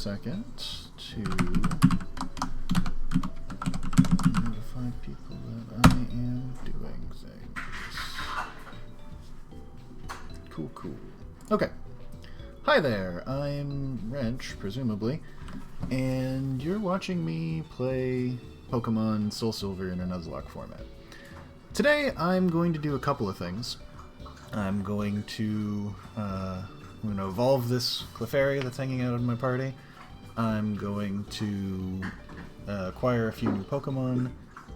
second to notify people that I am doing things. Cool. Okay. Hi there, I'm Wrench, presumably, and you're watching me play Pokemon SoulSilver in a Nuzlocke format. Today, I'm going to do a couple of things. I'm going to evolve this Clefairy that's hanging out in my party. I'm going to acquire a few new Pokemon,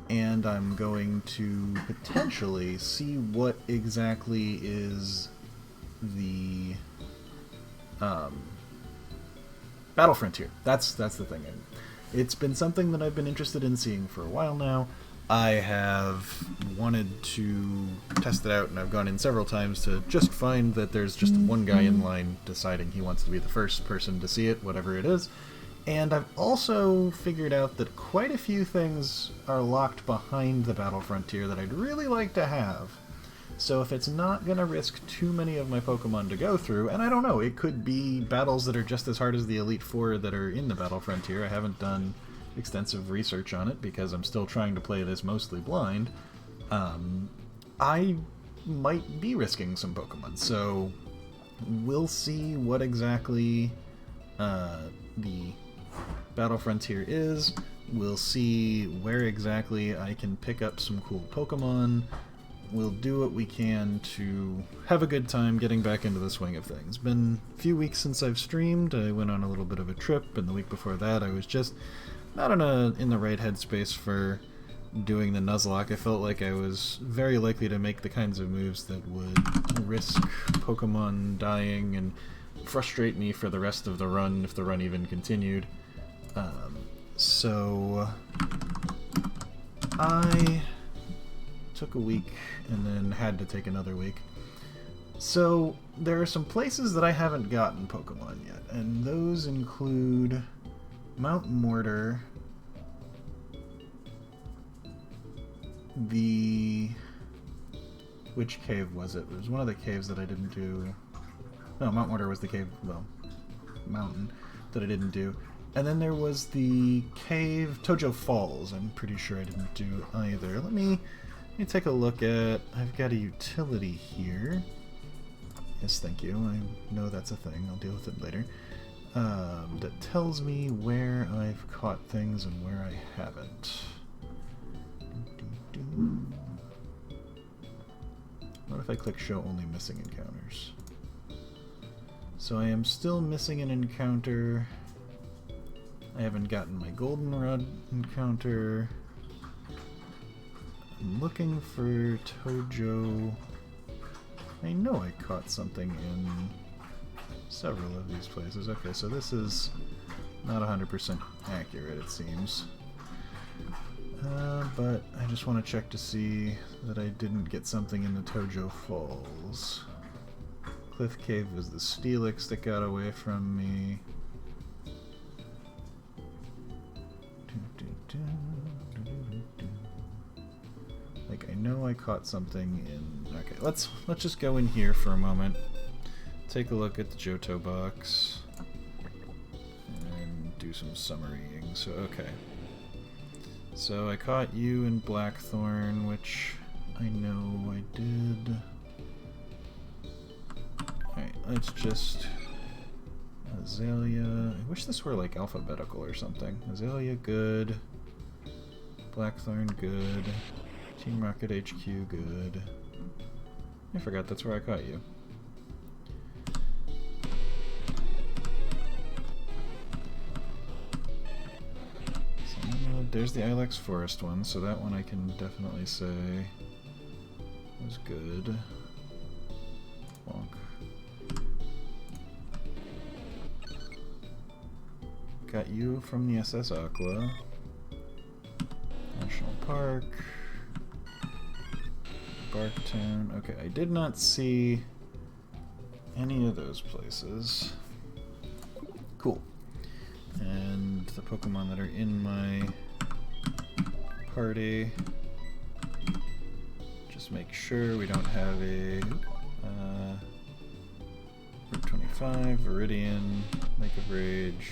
and I'm going to potentially see what exactly is the Battle Frontier. That's the thing. It's been something that I've been interested in seeing for a while now. I have wanted to test it out, and I've gone in several times to just find that there's just one guy in line deciding he wants to be the first person to see it, whatever it is. And I've also figured out that quite a few things are locked behind the Battle Frontier that I'd really like to have. So if it's not going to risk too many of my Pokemon to go through, and I don't know, it could be battles that are just as hard as the Elite Four that are in the Battle Frontier. I haven't done extensive research on it because I'm still trying to play this mostly blind. I might be risking some Pokemon, so we'll see what exactly the Battle Frontier is. We'll see where exactly I can pick up some cool Pokemon. We'll do what we can to have a good time getting back into the swing of things. Been a few weeks since I've streamed. I went on a little bit of a trip, and the week before that I was just not in the right headspace for doing the Nuzlocke. I felt like I was very likely to make the kinds of moves that would risk Pokemon dying and frustrate me for the rest of the run, if the run even continued. So I took a week and then had to take another week. So there are some places that I haven't gotten Pokemon yet, and those include Mount Mortar, which cave was it? It was one of the caves that I didn't do. No, Mount Mortar was the cave, mountain that I didn't do. And then there was the cave Tojo Falls. I'm pretty sure I didn't do either. Let me take a look at... I've got a utility here. Yes, thank you. I know that's a thing. I'll deal with it later. That tells me where I've caught things and where I haven't. What if I click Show Only Missing Encounters? So I am still missing an encounter. I haven't gotten my Goldenrod encounter. I'm looking for Tojo. I know I caught something in several of these places. Okay, so this is not 100% accurate, it seems. But I just want to check to see that I didn't get something in the Tojo Falls. Cliff Cave was the Steelix that got away from me. Like, I know I caught something in... Okay, let's just go in here for a moment. Take a look at the Johto box. And do some summarying. So, okay. So I caught you in Blackthorn, which I know I did. Alright, let's just... Azalea... I wish this were like alphabetical or something. Azalea, good. Blackthorn, good. Team Rocket HQ, good. I forgot that's where I caught you. So, there's the Ilex Forest one, so that one I can definitely say was good. Bonk. Got you from the SS Aqua. National Park. Barktown. Okay, I did not see any of those places. Cool. And the Pokemon that are in my party. Just make sure we don't have a Route 25, Viridian, Lake of Rage,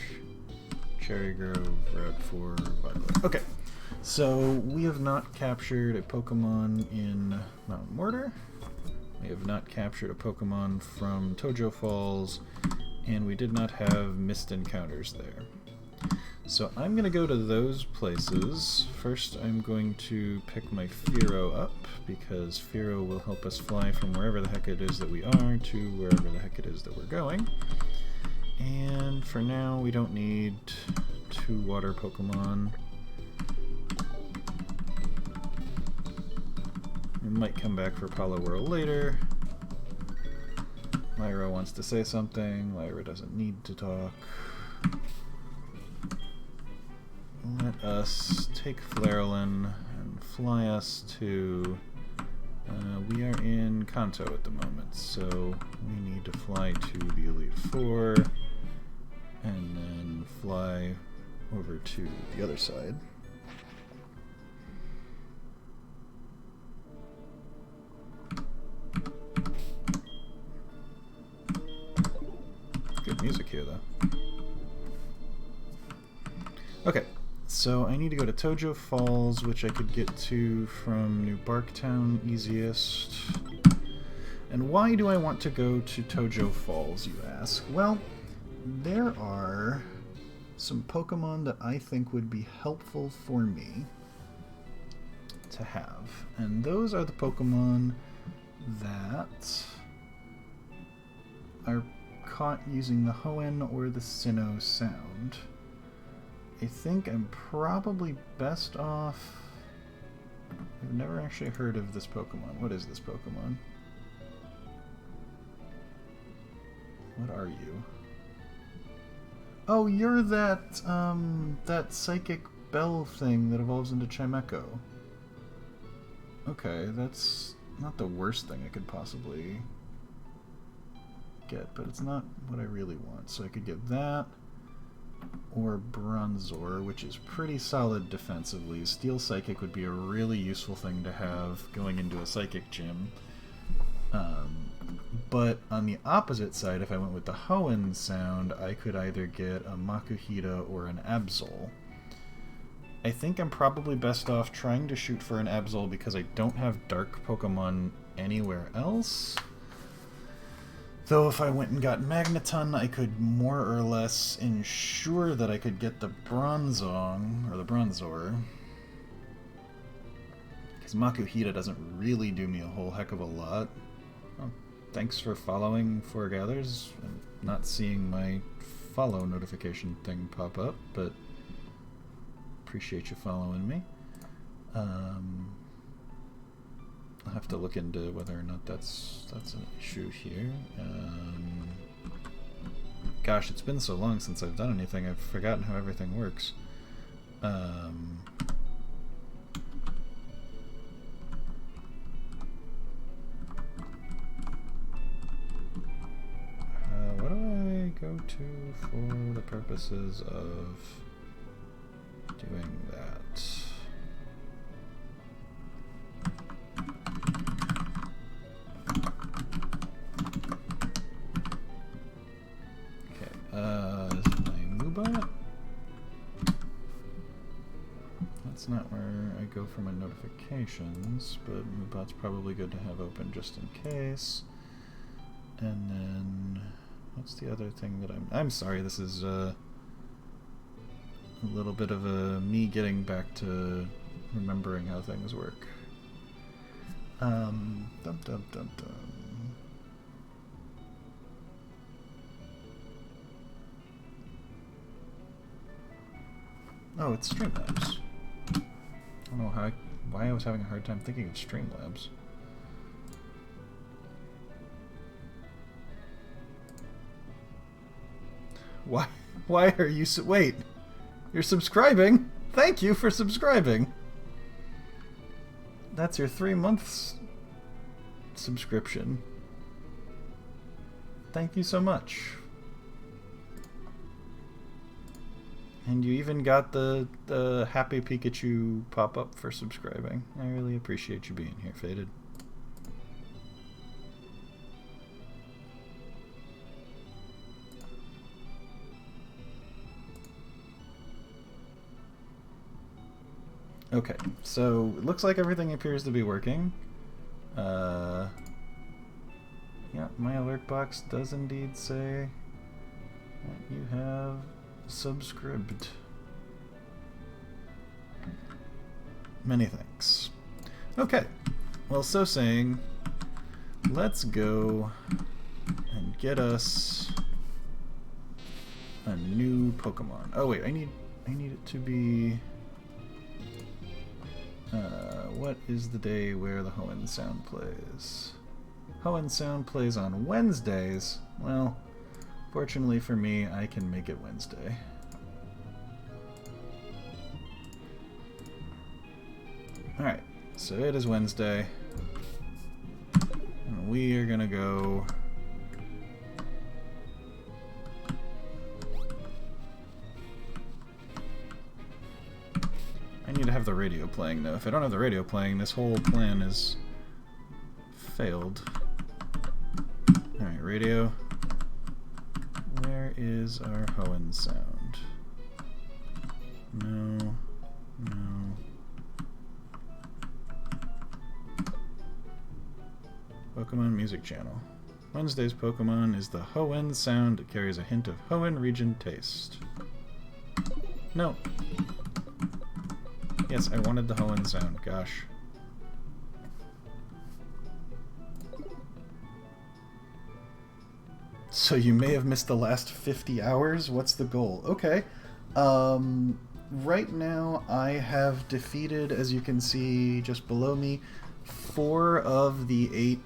Cherry Grove route for Violet. Okay, so we have not captured a Pokemon in Mount Mortar. We have not captured a Pokemon from Tojo Falls, and we did not have missed encounters there. So I'm going to go to those places. First I'm going to pick my Fearow up, because Fearow will help us fly from wherever the heck it is that we are to wherever the heck it is that we're going. And for now we don't need 2 water Pokemon. We might come back for Poliwhirl later. Lyra wants to say something. Lyra doesn't need to talk. Let us take Flareolin and fly us to... we are in Kanto at the moment, so we need to fly to the Elite Four and then fly over to the other side. Good music here, though. Okay, so I need to go to Tojo Falls, which I could get to from New Barktown easiest. And why do I want to go to Tojo Falls, you ask? Well, there are some Pokemon that I think would be helpful for me to have. And those are the Pokemon that are caught using the Hoenn or the Sinnoh sound. I think I'm probably best off... I've never actually heard of this Pokemon. What is this Pokemon? What are you? Oh, you're that, that Psychic Bell thing that evolves into Chimecho. Okay, that's not the worst thing I could possibly get, but it's not what I really want. So I could get that, or Bronzor, which is pretty solid defensively. Steel Psychic would be a really useful thing to have going into a Psychic gym. But on the opposite side, if I went with the Hoenn sound, I could either get a Makuhita or an Absol. I think I'm probably best off trying to shoot for an Absol because I don't have Dark Pokemon anywhere else. Though if I went and got Magneton, I could more or less ensure that I could get the Bronzong, or the Bronzor. Because Makuhita doesn't really do me a whole heck of a lot. Well, thanks for following Foregathers and not seeing my follow notification thing pop up, but appreciate you following me. I'll have to look into whether or not that's an issue here. Gosh, it's been so long since I've done anything, I've forgotten how everything works. What do I go to for the purposes of doing that? Is it my Moobot? That's not where I go for my notifications, but Moobot's probably good to have open just in case. And then, what's the other thing that I'm sorry, this is a little bit of me getting back to remembering how things work. Dum dum dum dum. Oh, it's Streamlabs. I don't know why I was having a hard time thinking of Streamlabs. Why are you wait, you're subscribing? Thank you for subscribing. That's your 3 months subscription. Thank you so much. And you even got the Happy Pikachu pop-up for subscribing. I really appreciate you being here, Faded. Okay, so it looks like everything appears to be working. Yeah, my alert box does indeed say that you have subscribed. Many thanks. Okay, well, so saying, let's go and get us a new Pokemon. Oh wait, I need it to be. What is the day where the Hoenn Sound plays? Hoenn Sound plays on Wednesdays. Well, fortunately for me, I can make it Wednesday. Alright, so it is Wednesday. And we are gonna go... I need to have the radio playing, though. If I don't have the radio playing, this whole plan is failed. Alright, radio. Where is our Hoenn Sound? No. No. Pokemon Music Channel. Wednesday's Pokemon is the Hoenn Sound. It carries a hint of Hoenn region taste. No. Yes, I wanted the Hoenn Sound. Gosh. So you may have missed the last 50 hours? What's the goal? Okay. Right now I have defeated, as you can see just below me, 4 of the 8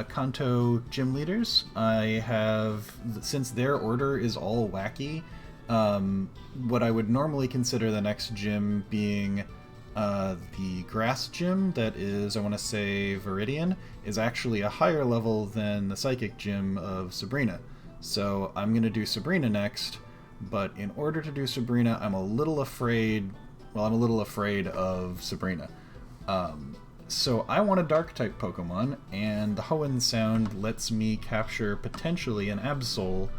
Kanto gym leaders. I have, since their order is all wacky, what I would normally consider the next gym being the grass gym, that is, I want to say Viridian, is actually a higher level than the psychic gym of Sabrina. So I'm going to do Sabrina next, but in order to do Sabrina, I'm a little afraid of Sabrina. So I want a Dark-type Pokemon, and the Hoenn Sound lets me capture potentially an Absol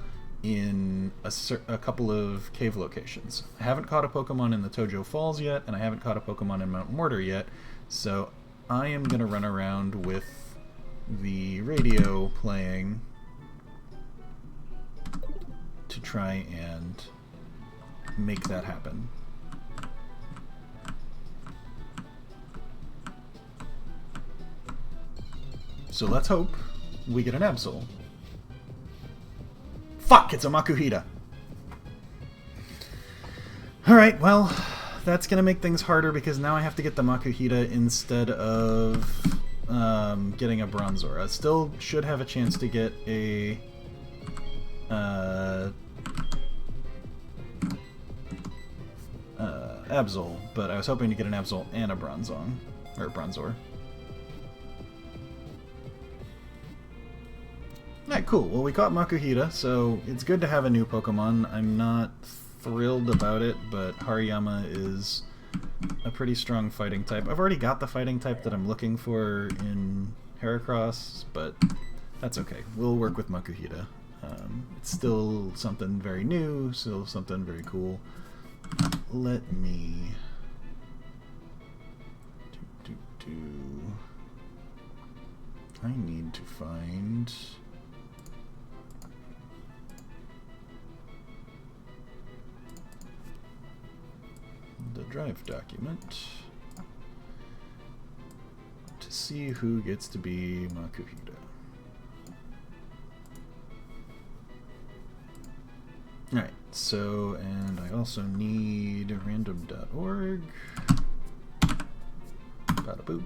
in a couple of cave locations. I haven't caught a Pokemon in the Tojo Falls yet, and I haven't caught a Pokemon in Mount Mortar yet, so I am going to run around with the radio playing to try and make that happen. So let's hope we get an Absol. Fuck, it's a Makuhita! Alright, well, that's gonna make things harder because now I have to get the Makuhita instead of getting a Bronzor. I still should have a chance to get a Absol, but I was hoping to get an Absol and a Bronzong, or Bronzor. Alright, cool. Well, we caught Makuhita, so it's good to have a new Pokemon. I'm not thrilled about it, but Hariyama is a pretty strong fighting type. I've already got the fighting type that I'm looking for in Heracross, but that's okay. We'll work with Makuhita. It's still something very new, still something very cool. Let me... I need to find... the drive document to see who gets to be Makuhita. Alright, so, and I also need random.org. Bada boop.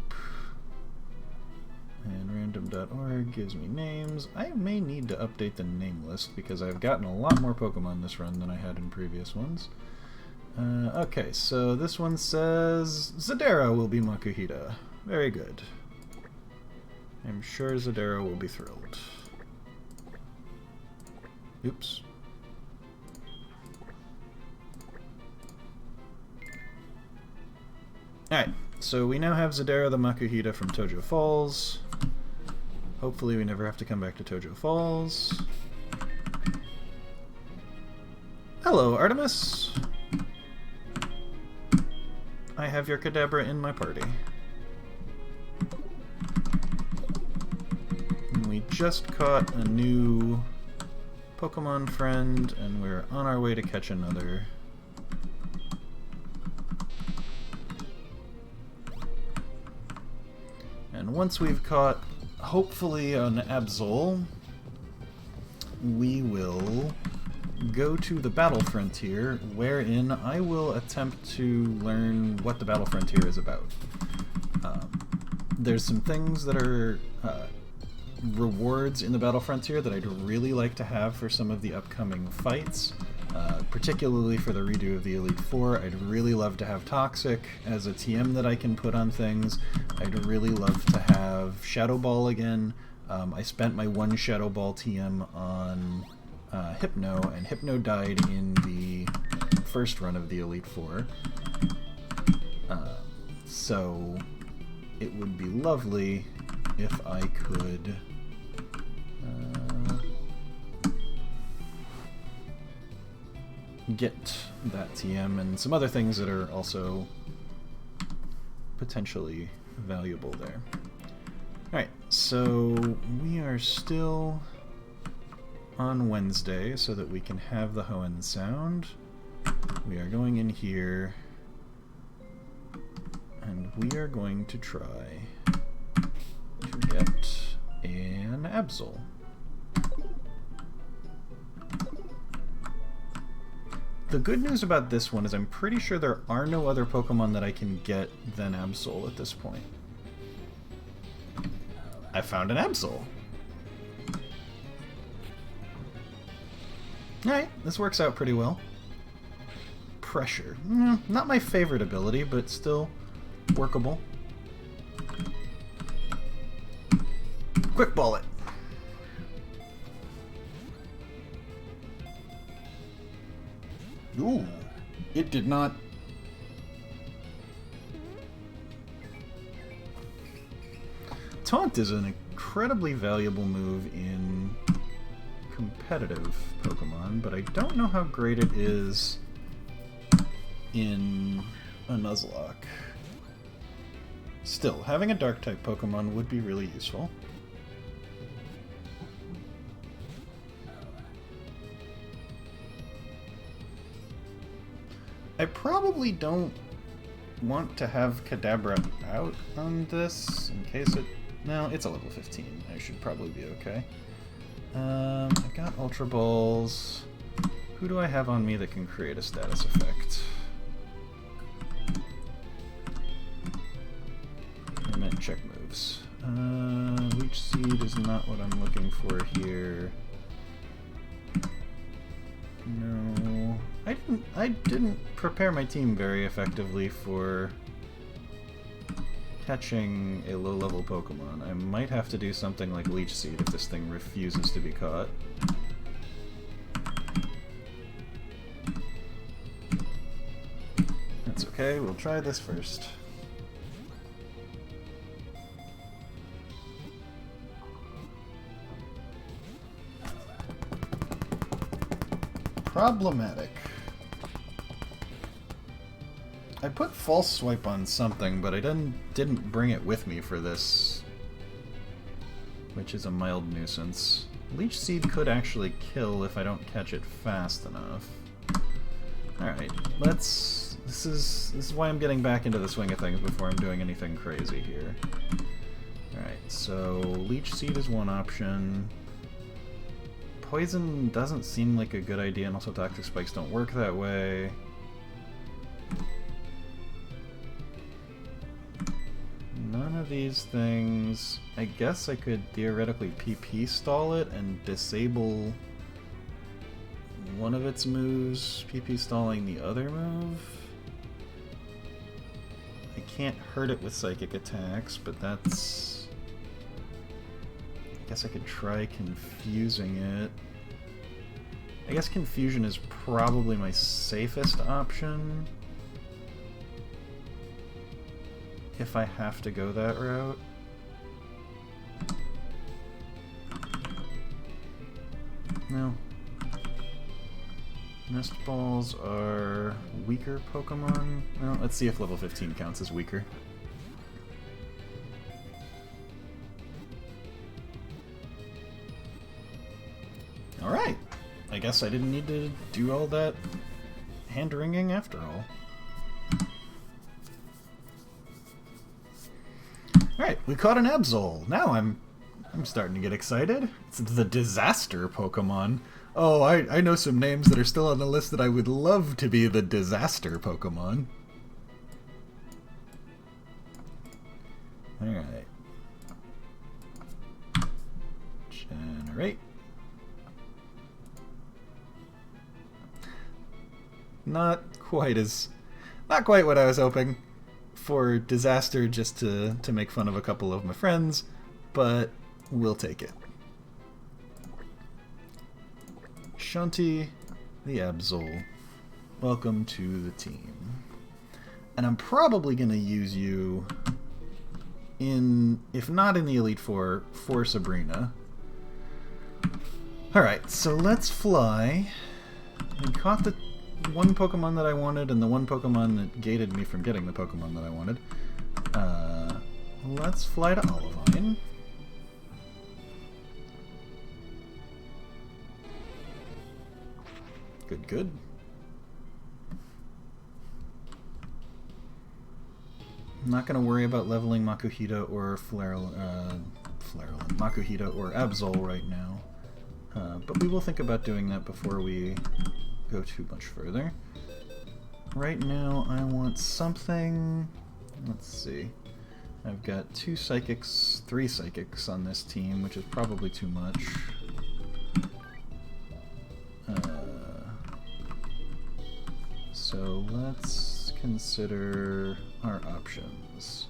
And random.org gives me names. I may need to update the name list because I've gotten a lot more Pokemon this run than I had in previous ones. Okay, so this one says Zadara will be Makuhita. Very good. I'm sure Zadara will be thrilled. Oops. Alright, so we now have Zadara the Makuhita from Tojo Falls. Hopefully we never have to come back to Tojo Falls. Hello, Artemis! I have your Cadabra in my party. We just caught a new Pokemon friend, and we're on our way to catch another. And once we've caught, hopefully, an Absol, we will go to the Battle Frontier, wherein I will attempt to learn what the Battle Frontier is about. There's some things that are rewards in the Battle Frontier that I'd really like to have for some of the upcoming fights, particularly for the redo of the Elite Four. I'd really love to have Toxic as a TM that I can put on things. I'd really love to have Shadow Ball again. I spent my one Shadow Ball TM on Hypno, and Hypno died in the first run of the Elite Four. So it would be lovely if I could get that TM and some other things that are also potentially valuable there. Alright, so we are still on Wednesday so that we can have the Hoenn sound. We are going in here and we are going to try to get an Absol. The good news about this one is I'm pretty sure there are no other Pokemon that I can get than Absol at this point. I found an Absol. Alright, this works out pretty well. Pressure. Not my favorite ability, but still workable. Quick Ball it. Ooh, it did not. Taunt is an incredibly valuable move in competitive Pokemon, but I don't know how great it is in a Nuzlocke. Still, having a Dark-type Pokemon would be really useful. I probably don't want to have Cadabra out on this, in case it... No, it's a level 15. I should probably be okay. I got Ultra Balls. Who do I have on me that can create a status effect? I meant check moves. Leech Seed is not what I'm looking for here. No, I didn't prepare my team very effectively for catching a low-level Pokemon. I might have to do something like Leech Seed if this thing refuses to be caught. That's okay, we'll try this first. Problematic. I put False Swipe on something, but I didn't bring it with me for this, which is a mild nuisance. Leech Seed could actually kill if I don't catch it fast enough. Alright, let's... This is why I'm getting back into the swing of things before I'm doing anything crazy here. Alright, so Leech Seed is one option. Poison doesn't seem like a good idea, and also Toxic Spikes don't work that way. None of these things... I guess I could theoretically PP stall it and disable one of its moves, PP stalling the other move. I can't hurt it with Psychic attacks, but that's... I guess I could try confusing it. I guess Confusion is probably my safest option if I have to go that route. No. Nest Balls are weaker Pokemon. Well, let's see if level 15 counts as weaker. Alright. I guess I didn't need to do all that hand-wringing after all. Alright, we caught an Absol. Now I'm starting to get excited. It's the Disaster Pokemon. Oh, I know some names that are still on the list that I would love to be the Disaster Pokemon. Alright. Generate. Not quite what I was hoping for Disaster, just to make fun of a couple of my friends, but we'll take it. Shanti, the Absol, welcome to the team. And I'm probably going to use you in, if not in the Elite Four, for Sabrina. Alright, so let's fly. We caught the one Pokemon that I wanted and the one Pokemon that gated me from getting the Pokemon that I wanted. Let's fly to Olivine. Good, good. I'm not going to worry about leveling Makuhita or Makuhita or Absol right now. But we will think about doing that before we go too much further. Right now I want something... Let's see. I've got 2 Psychics, 3 Psychics on this team, which is probably too much. So let's consider our options.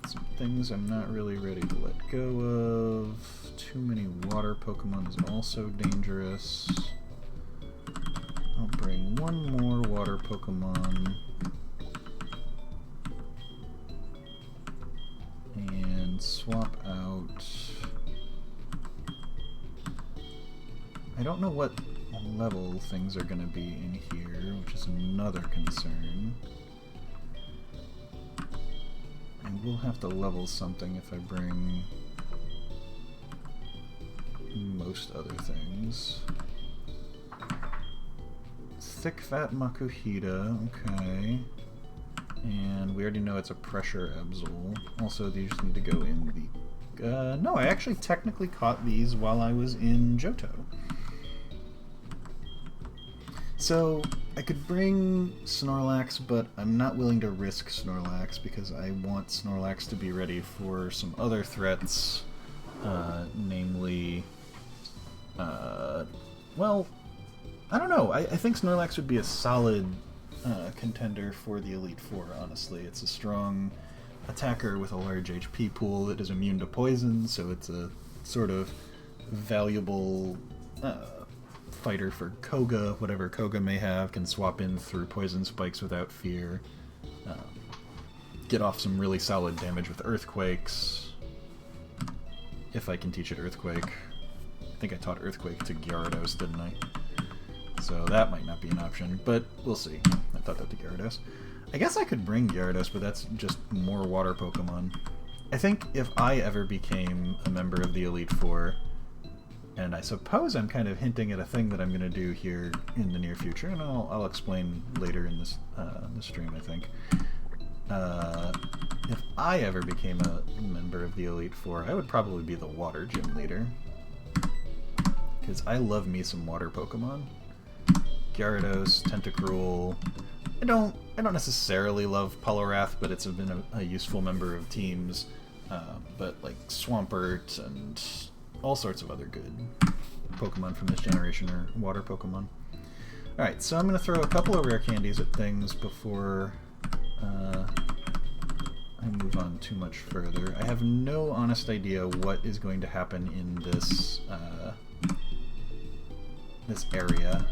Some things I'm not really ready to let go of. Too many water Pokemon is also dangerous. I'll bring one more water Pokemon. And swap out... I don't know what level things are going to be in here, which is another concern. And we'll have to level something if I bring most other things. Thick Fat Makuhita, okay. And we already know it's a Pressure Absol. Also, these need to go in the... no, I actually technically caught these while I was in Johto. So, I could bring Snorlax, but I'm not willing to risk Snorlax because I want Snorlax to be ready for some other threats, namely, well, I don't know. I think Snorlax would be a solid contender for the Elite Four, honestly. It's a strong attacker with a large HP pool that is immune to poison, so it's a sort of valuable... fighter for Koga. Whatever Koga may have can swap in through poison spikes without fear. Get off some really solid damage with Earthquakes. If I can teach it Earthquake. I think I taught Earthquake to Gyarados, didn't I? So that might not be an option, but we'll see. I taught that to Gyarados. I guess I could bring Gyarados, but that's just more water Pokemon. I think if I ever became a member of the Elite Four, and I suppose I'm kind of hinting at a thing that I'm going to do here in the near future, and I'll explain later in this stream, I think. If I ever became a member of the Elite Four, I would probably be the Water Gym Leader. Because I love me some water Pokemon. Gyarados, Tentacruel. I don't necessarily love Poliwrath, but it's been a useful member of teams. But like Swampert and all sorts of other good Pokemon from this generation are water Pokemon. Alright, so I'm going to throw a couple of rare candies at things before I move on too much further. I have no honest idea what is going to happen in this this area,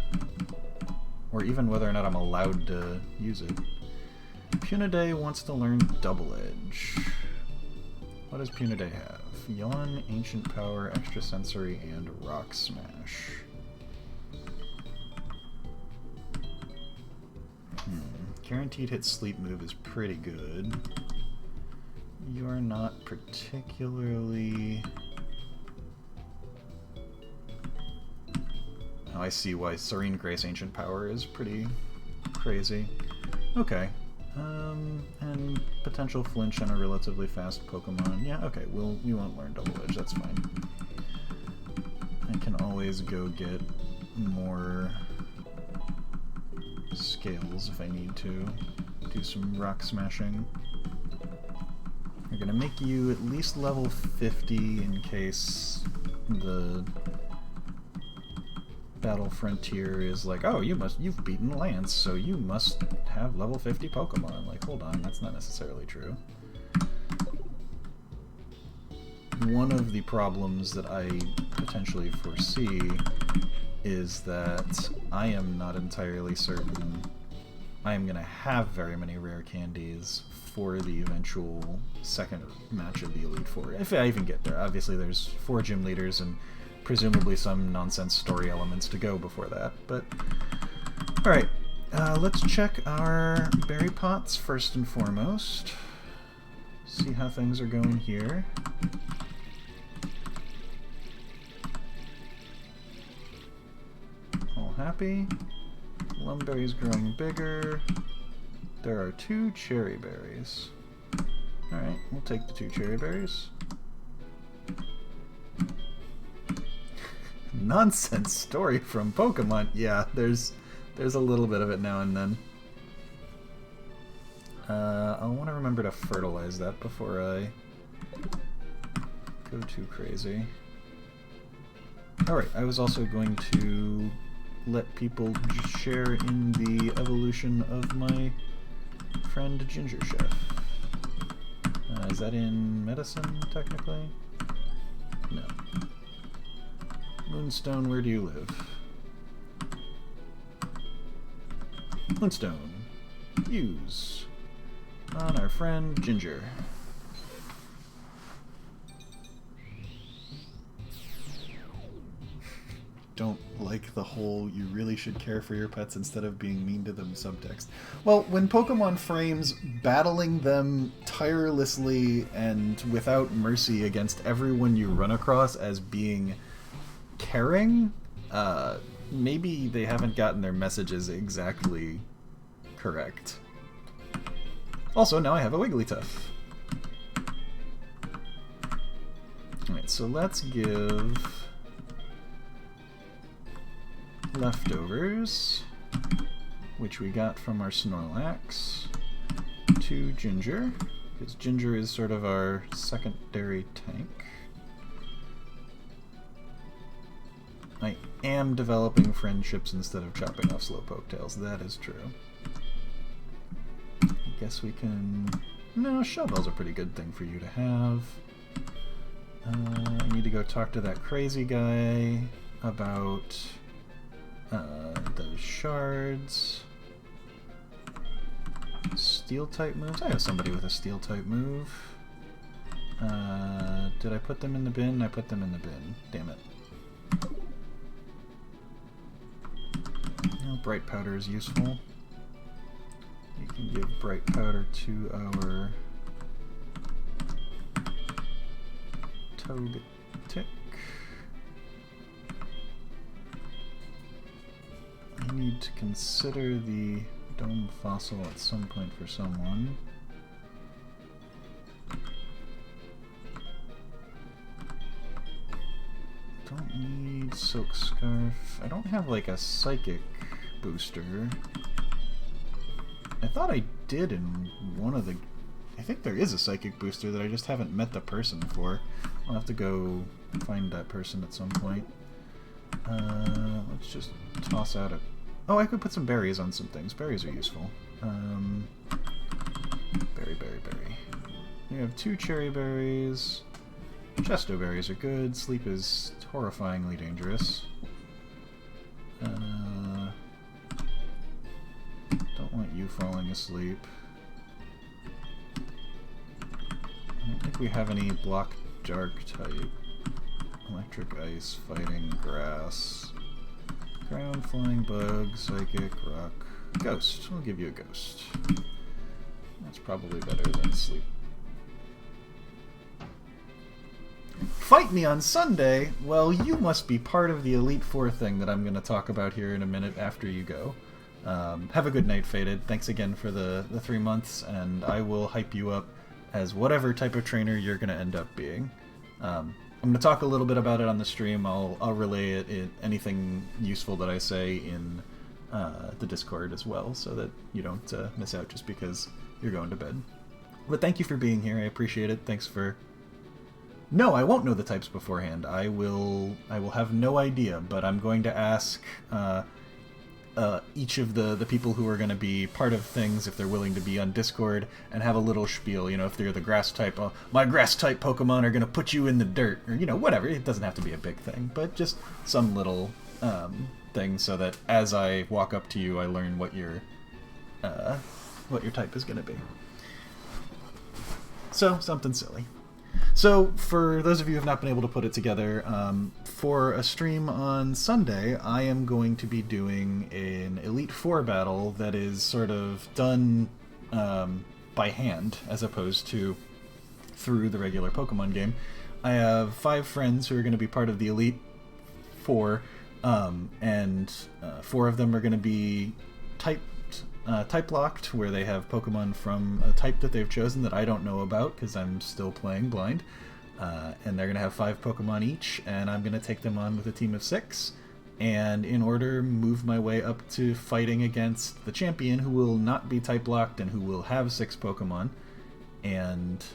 or even whether or not I'm allowed to use it. Puniday wants to learn Double Edge. What does Puniday have? Yawn, Ancient Power, Extrasensory, and Rock Smash. Guaranteed hit sleep move is pretty good. You're not particularly... Oh, I see why Serene Grace Ancient Power is pretty crazy. Okay. And potential flinch on a relatively fast Pokemon. Yeah, okay, we won't learn Double Edge, that's fine. I can always go get more scales if I need to. Do some rock smashing. We're gonna make you at least level 50 in case the Battle Frontier is like, oh, you've beaten Lance, so you must have level 50 Pokemon. Like, hold on, that's not necessarily true. One of the problems that I potentially foresee is that I am not entirely certain I am going to have very many rare candies for the eventual second match of the Elite Four. If I even get there. Obviously there's 4 gym leaders and presumably some nonsense story elements to go before that. But, alright, let's check our berry pots first and foremost. See how things are going here. All happy. Lumberry's growing bigger. There are 2 cherry berries. Alright, we'll take the 2 cherry berries. Nonsense story from Pokemon. Yeah, there's a little bit of it now and then. I'll want to remember to fertilize that before I go too crazy. Alright, I was also going to let people share in the evolution of my friend Ginger Chef. Is that in medicine, technically? No. Moonstone, where do you live? Moonstone. Use. On our friend Ginger. Don't like the whole you really should care for your pets instead of being mean to them subtext. Well, when Pokemon frames battling them tirelessly and without mercy against everyone you run across as being caring, maybe they haven't gotten their messages exactly correct. Also, now I have a Wigglytuff. Alright, so let's give leftovers, which we got from our Snorlax, to Ginger, because Ginger is sort of our secondary tank. I am developing friendships instead of chopping off Slowpoke tails, that is true. I guess we can... No, Shellbell's a pretty good thing for you to have. I need to go talk to that crazy guy about those shards. Steel-type moves? I have somebody with a Steel-type move. Did I put them in the bin? I put them in the bin. Damn it. Well, Bright Powder is useful. You can give Bright Powder to our Togetic. I need to consider the Dome Fossil at some point for someone. Don't need Silk Scarf. I don't have like a Psychic booster. I thought I did in one of the... I think there is a Psychic booster that I just haven't met the person for. I'll have to go find that person at some point. Let's just toss out a... Oh, I could put some berries on some things. Berries are useful. Berry. We have 2 cherry berries. Chesto berries are good. Sleep is horrifyingly dangerous. Don't want you falling asleep. I don't think we have any block dark type. Electric, ice, fighting, grass. Ground, flying, bug, psychic, rock. Ghost. We'll give you a ghost. That's probably better than sleep. Fight me on Sunday? Well, you must be part of the Elite Four thing that I'm going to talk about here in a minute after you go. Have a good night, Faded. Thanks again for the 3 months, and I will hype you up as whatever type of trainer you're going to end up being. I'm going to talk a little bit about it on the stream. I'll relay it anything useful that I say in the Discord as well, so that you don't miss out just because you're going to bed. But thank you for being here. I appreciate it. Thanks for... No, I won't know the types beforehand. I will have no idea, but I'm going to ask each of the people who are going to be part of things, if they're willing to be on Discord, and have a little spiel. You know, if they're the grass type, my grass type Pokemon are going to put you in the dirt, or, you know, whatever. It doesn't have to be a big thing, but just some little thing, so that as I walk up to you, I learn what your type is going to be. So, something silly. So, for those of you who have not been able to put it together, for a stream on Sunday, I am going to be doing an Elite Four battle that is sort of done by hand, as opposed to through the regular Pokemon game. I have 5 friends who are going to be part of the Elite Four, and 4 of them are going to be type locked, where they have Pokemon from a type that they've chosen that I don't know about because I'm still playing blind. And they're going to have 5 Pokemon each, and I'm going to take them on with a team of 6. And in order, move my way up to fighting against the champion, who will not be type locked and who will have 6 Pokemon. And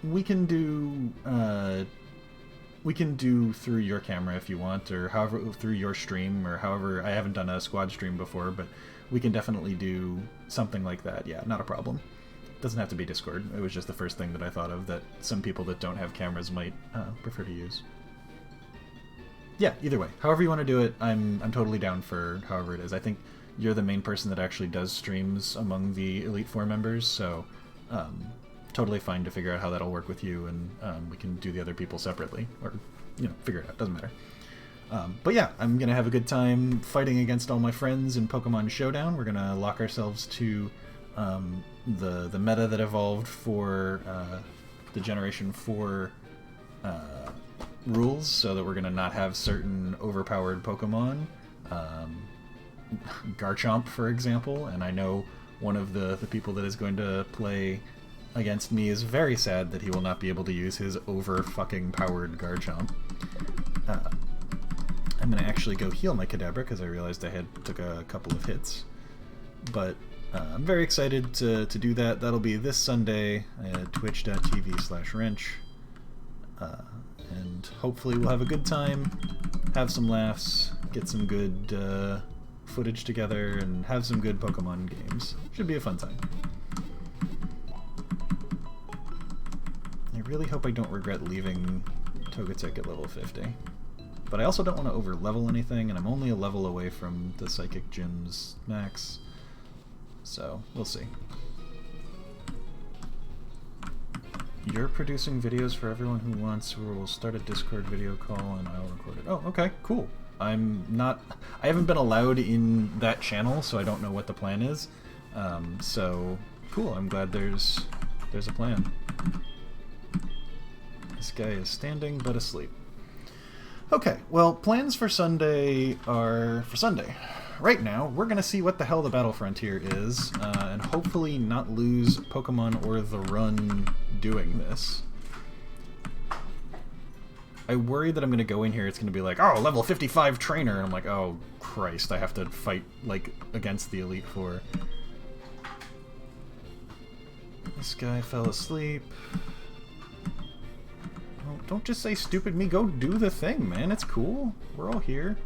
we can do through your camera if you want, or however through your stream, or however. I haven't done a squad stream before, but we can definitely do something like that. Yeah, not a problem. Doesn't have to be Discord. It was just the first thing that I thought of that some people that don't have cameras might prefer to use. Yeah, either way, however you want to do it, I'm totally down for however it is. I think you're the main person that actually does streams among the Elite Four members, so totally fine to figure out how that'll work with you, and we can do the other people separately, or, you know, figure it out. Doesn't matter. But yeah, I'm gonna have a good time fighting against all my friends in Pokemon Showdown. We're gonna lock ourselves to the meta that evolved for the Generation 4 rules, so that we're gonna not have certain overpowered Pokemon. Garchomp, for example, and I know one of the people that is going to play against me is very sad that he will not be able to use his over-fucking-powered Garchomp. I'm going to actually go heal my Cadabra, because I realized I took a couple of hits. But I'm very excited to do that. That'll be this Sunday at twitch.tv/wrench. And hopefully we'll have a good time, have some laughs, get some good footage together, and have some good Pokemon games. Should be a fun time. I really hope I don't regret leaving Togetic at level 50. But I also don't want to over-level anything, and I'm only a level away from the Psychic Gym's max. So, we'll see. You're producing videos for everyone who wants. We'll start a Discord video call, and I'll record it. Oh, okay, cool. I haven't been allowed in that channel, so I don't know what the plan is. So, cool, I'm glad there's a plan. This guy is standing but asleep. Okay, well, plans for Sunday are for Sunday. Right now, we're going to see what the hell the Battle Frontier is, and hopefully not lose Pokemon or the run doing this. I worry that I'm going to go in here, it's going to be like, oh, level 55 trainer, and I'm like, oh, Christ, I have to fight, like, against the Elite Four. This guy fell asleep. Don't just say stupid me, go do the thing, man. It's cool. We're all here.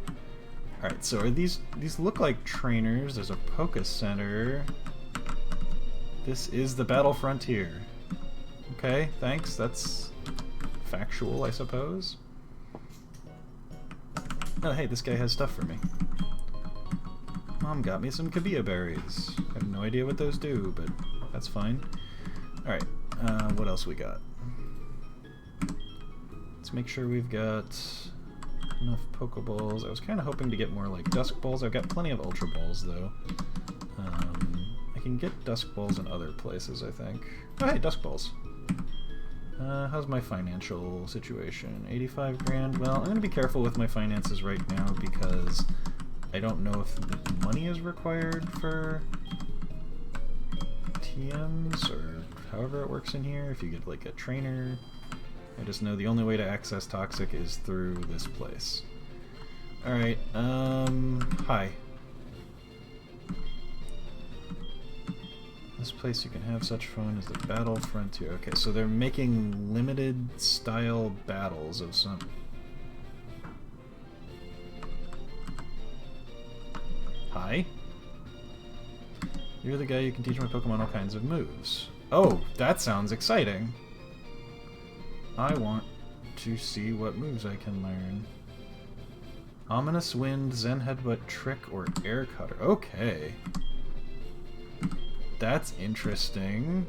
Alright, so are these look like trainers. There's a Poké Center. This is the Battle Frontier. Okay, thanks. That's factual, I suppose. Oh, hey, this guy has stuff for me. Mom got me some Kabia berries. I have no idea what those do, but that's fine. Alright, what else we got? Let's make sure we've got enough Pokeballs. I was kind of hoping to get more like Dusk Balls. I've got plenty of Ultra Balls though. I can get Dusk Balls in other places, I think. Oh hey, Dusk Balls. How's my financial situation? 85 grand? Well, I'm going to be careful with my finances right now because I don't know if the money is required for TMs or however it works in here. If you get like a trainer. I just know the only way to access Toxic is through this place. Alright, hi. This place you can have such fun as the Battle Frontier. Okay, so they're making limited style battles of some... Hi? You're the guy who can teach my Pokemon all kinds of moves. Oh, that sounds exciting! I want to see what moves I can learn. Ominous Wind, Zen Headbutt, Trick, or Air Cutter. Okay. That's interesting.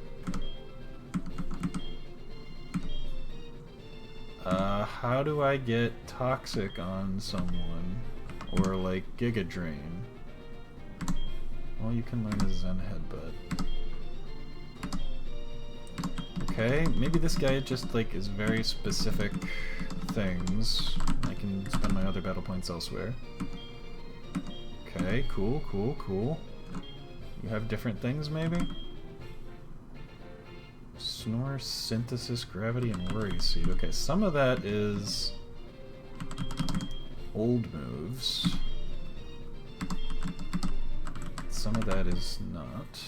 How do I get Toxic on someone? Or like Giga Drain? Well, you can learn a Zen Headbutt. Okay, maybe this guy just like is very specific things. I can spend my other battle points elsewhere. Okay, cool, cool, cool. You have different things, maybe? Snore, Synthesis, Gravity, and Worry Seed. Okay, some of that is old moves. Some of that is not.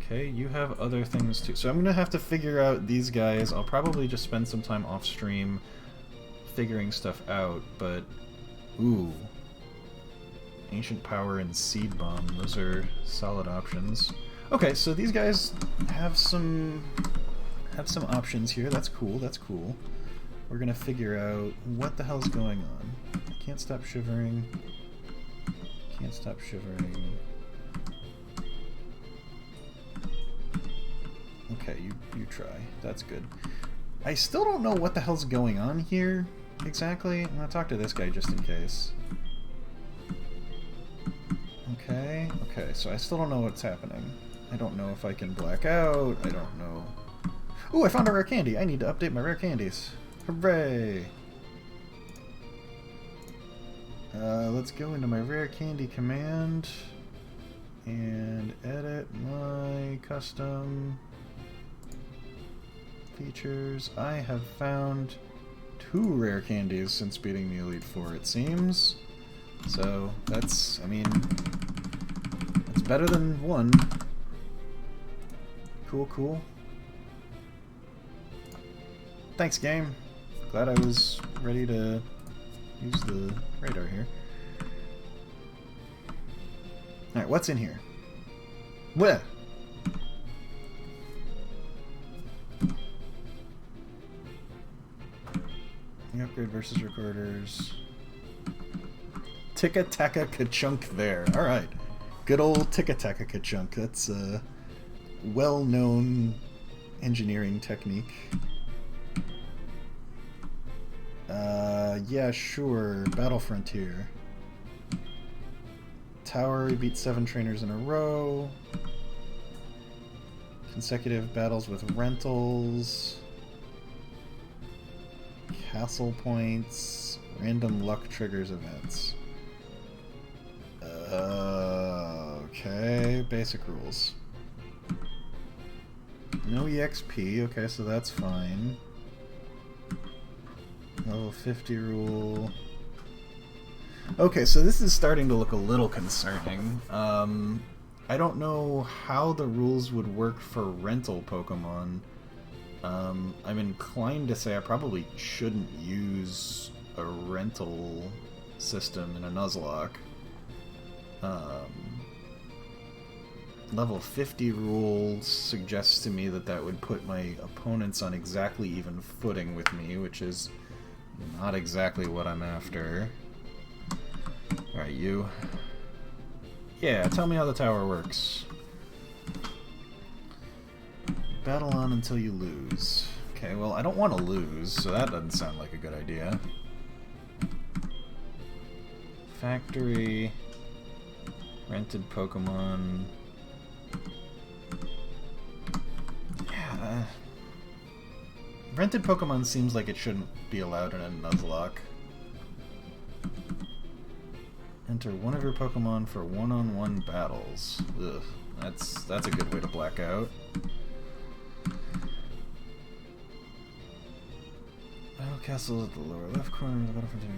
Okay, you have other things too. So I'm going to have to figure out these guys. I'll probably just spend some time off stream figuring stuff out, but... Ooh. Ancient Power and Seed Bomb. Those are solid options. Okay, so these guys have some options here. That's cool, that's cool. We're going to figure out what the hell's going on. Can't stop shivering. Can't stop shivering. Okay, you try. That's good. I still don't know what the hell's going on here, exactly. I'm gonna talk to this guy just in case. Okay, okay, so I still don't know what's happening. I don't know if I can black out, I don't know. Ooh, I found a rare candy! I need to update my rare candies. Hooray! Let's go into my rare candy command and edit my custom features. I have found 2 rare candies since beating the Elite Four, it seems. So that's, I mean, it's better than 1. Cool, cool. Thanks, game. Glad I was ready to use the radar here. Alright, what's in here? What? Upgrade versus recorders. Ticka-Taka Ka-Chunk there. Alright. Good old Ticka-Taka Ka-Chunk. That's a well-known engineering technique. Yeah, sure. Battle Frontier. Tower, we beat 7 trainers in a row. Consecutive battles with rentals. Castle points. Random luck triggers events. Okay, basic rules. No EXP, okay, so that's fine. Level 50 rule. Okay, so this is starting to look a little concerning. I don't know how the rules would work for rental Pokemon. I'm inclined to say I probably shouldn't use a rental system in a Nuzlocke. Level 50 rule suggests to me that that would put my opponents on exactly even footing with me, which is not exactly what I'm after. Alright, you. Yeah, tell me how the tower works. Battle on until you lose. Okay, well, I don't want to lose, so that doesn't sound like a good idea. Factory, rented Pokemon. Yeah, rented Pokemon seems like it shouldn't be allowed in a Nuzlocke. Enter one of your Pokemon for one-on-one battles. Ugh, that's a good way to black out. Battle Castle at the lower left corner of the battlefield.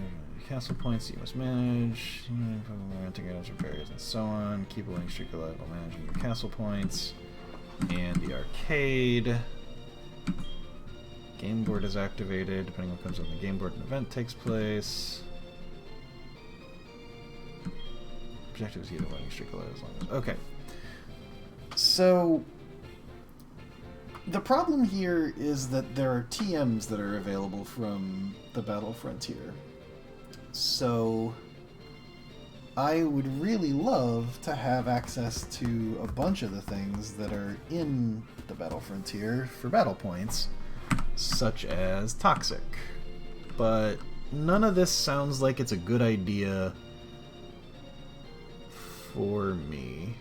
Castle points you must manage. Renting items, repairs, and so on. Keep a winning streak alive while managing your castle points. And the arcade. Game board is activated. Depending on what comes on the game board, an event takes place. Objective is either winning streak alive as long as. Okay. So the problem here is that there are TMs that are available from the Battle Frontier. So I would really love to have access to a bunch of the things that are in the Battle Frontier for battle points, such as Toxic. But none of this sounds like it's a good idea for me.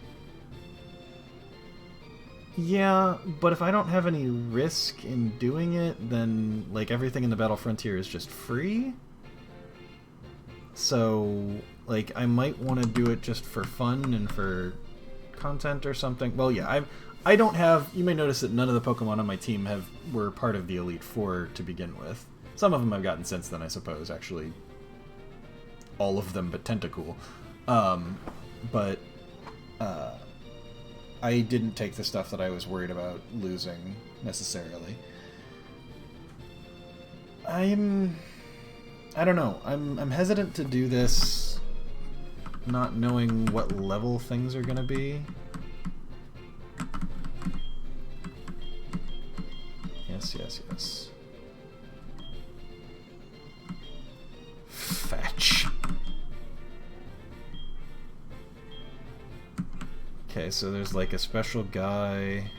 Yeah, but if I don't have any risk in doing it, then like everything in the Battle Frontier is just free. So, like, I might want to do it just for fun and for content or something. Well, yeah, I don't have... You may notice that none of the Pokemon on my team were part of the Elite Four to begin with. Some of them I've gotten since then, I suppose, actually. All of them but Tentacool. But I didn't take the stuff that I was worried about losing, necessarily. I don't know. I'm hesitant to do this, not knowing what level things are gonna be. Yes. Fetch. Okay, so there's like a special guy.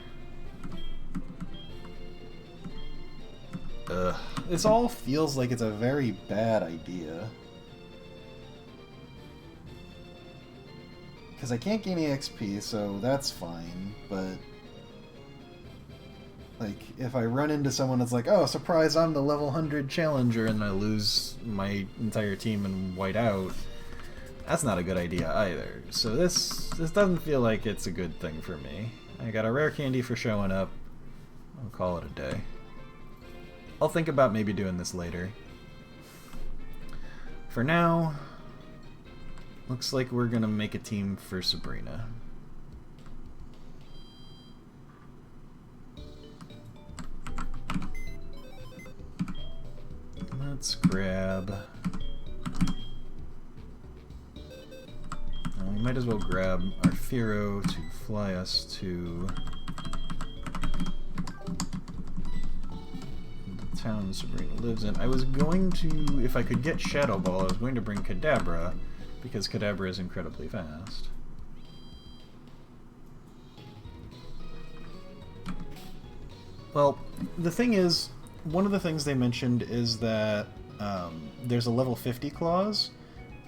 Ugh. This all feels like it's a very bad idea. Because I can't gain EXP, so that's fine, but... like, if I run into someone that's like, oh, surprise, I'm the level 100 challenger, and I lose my entire team and white out, that's not a good idea either. So this doesn't feel like it's a good thing for me. I got a rare candy for showing up. I'll call it a day. I'll think about maybe doing this later. For now, looks like we're gonna make a team for Sabrina. Let's grab... we might as well grab our Firo to fly us to the town Sabrina lives in. I was going to, if I could get Shadow Ball, I was going to bring Cadabra, because Cadabra is incredibly fast. Well, the thing is, one of the things they mentioned is that there's a level 50 clause,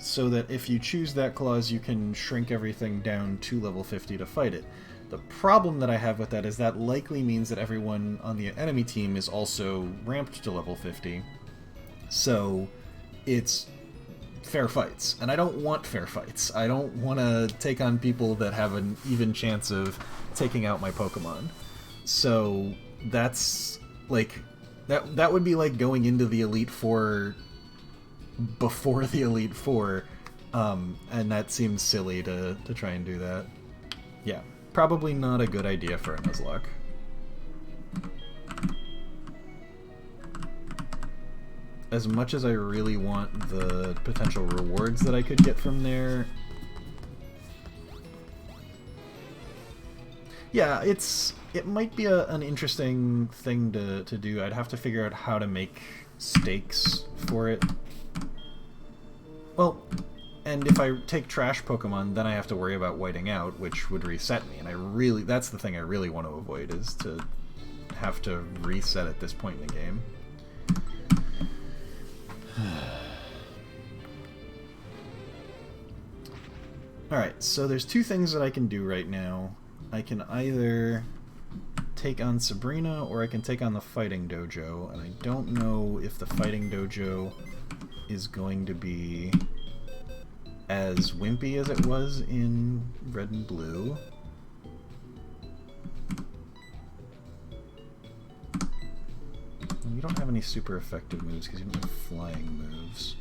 so that if you choose that clause, you can shrink everything down to level 50 to fight it. The problem that I have with that is that likely means that everyone on the enemy team is also ramped to level 50, so it's fair fights. And I don't want fair fights. I don't want to take on people that have an even chance of taking out my Pokemon. So that's, like, that would be like going into the Elite Four before the Elite Four, and that seems silly to try and do that. Yeah, probably not a good idea for a Nuzlocke. As much as I really want the potential rewards that I could get from there... Yeah, it might be an interesting thing to do. I'd have to figure out how to make stakes for it. Well, and if I take trash Pokemon, then I have to worry about whiting out, which would reset me, and that's the thing I really want to avoid, is to have to reset at this point in the game. Alright, so there's two things that I can do right now. I can either take on Sabrina, or I can take on the Fighting Dojo, and I don't know if the Fighting Dojo is going to be as wimpy as it was in Red and Blue. And you don't have any super effective moves because you don't have flying moves.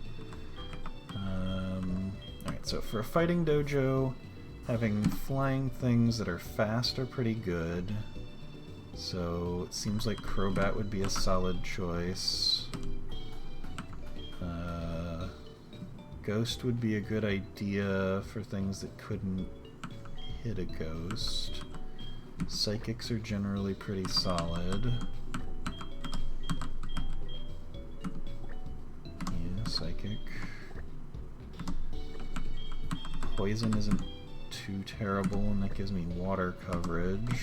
Alright, so for a Fighting Dojo, having flying things that are fast are pretty good. So it seems like Crobat would be a solid choice. Ghost would be a good idea for things that couldn't hit a ghost. Psychics are generally pretty solid. Yeah, Psychic. Poison isn't too terrible, and that gives me water coverage.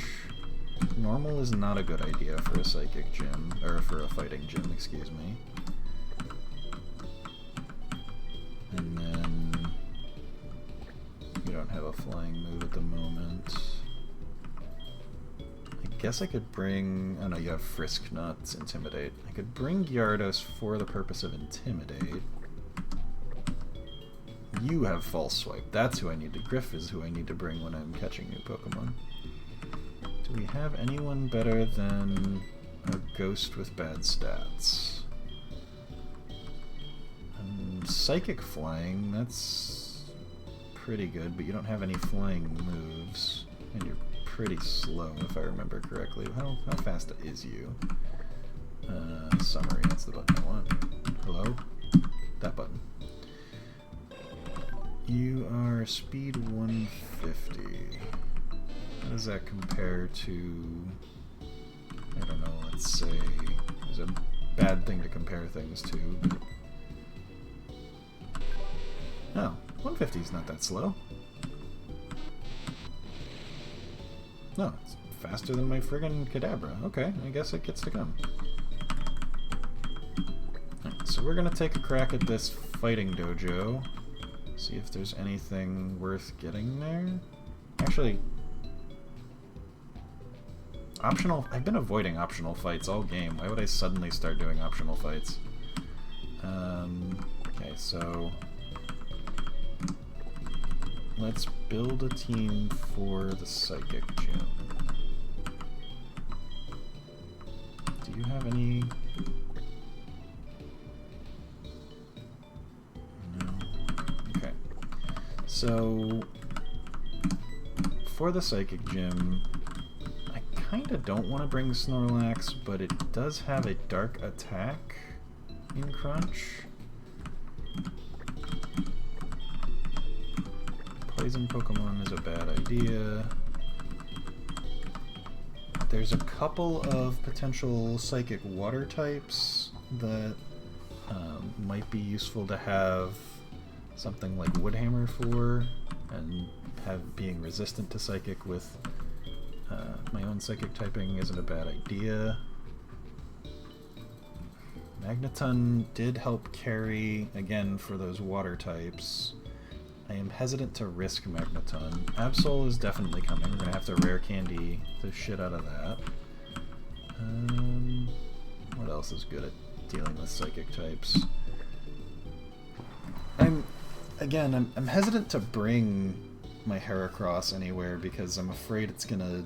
Normal is not a good idea for a Psychic gym, or for a Fighting gym, excuse me. And then you don't have a flying move at the moment. I guess I could bring... oh no, you have Frisk, not Intimidate. I could bring Gyarados for the purpose of Intimidate. You have False Swipe. That's who I need to... Griff is who I need to bring when I'm catching new Pokemon. Do we have anyone better than a Ghost with bad stats? Psychic Flying, that's pretty good, but you don't have any flying moves, and you're pretty slow, if I remember correctly. How fast is you? Summary, that's the button I want. Hello? That button. You are speed 150. How does that compare to... I don't know, let's say... there's a bad thing to compare things to, but... oh, 150 is not that slow. No, it's faster than my friggin' Cadabra. Okay, I guess it gets to come. Alright, so we're gonna take a crack at this Fighting Dojo. See if there's anything worth getting there. Actually... optional... I've been avoiding optional fights all game. Why would I suddenly start doing optional fights? Okay, so... let's build a team for the Psychic Gym. Do you have any... no. Okay. So, for the Psychic Gym, I kinda don't want to bring Snorlax, but it does have a Dark Attack in Crunch. Poison Pokemon is a bad idea. There's a couple of potential Psychic Water types that might be useful to have something like Woodhammer for, and have being resistant to Psychic with my own Psychic typing isn't a bad idea. Magneton did help carry, again, for those water types. I am hesitant to risk Magneton. Absol is definitely coming. We're going to have to rare candy the shit out of that. What else is good at dealing with Psychic types? I'm hesitant to bring my Heracross anywhere because I'm afraid it's going to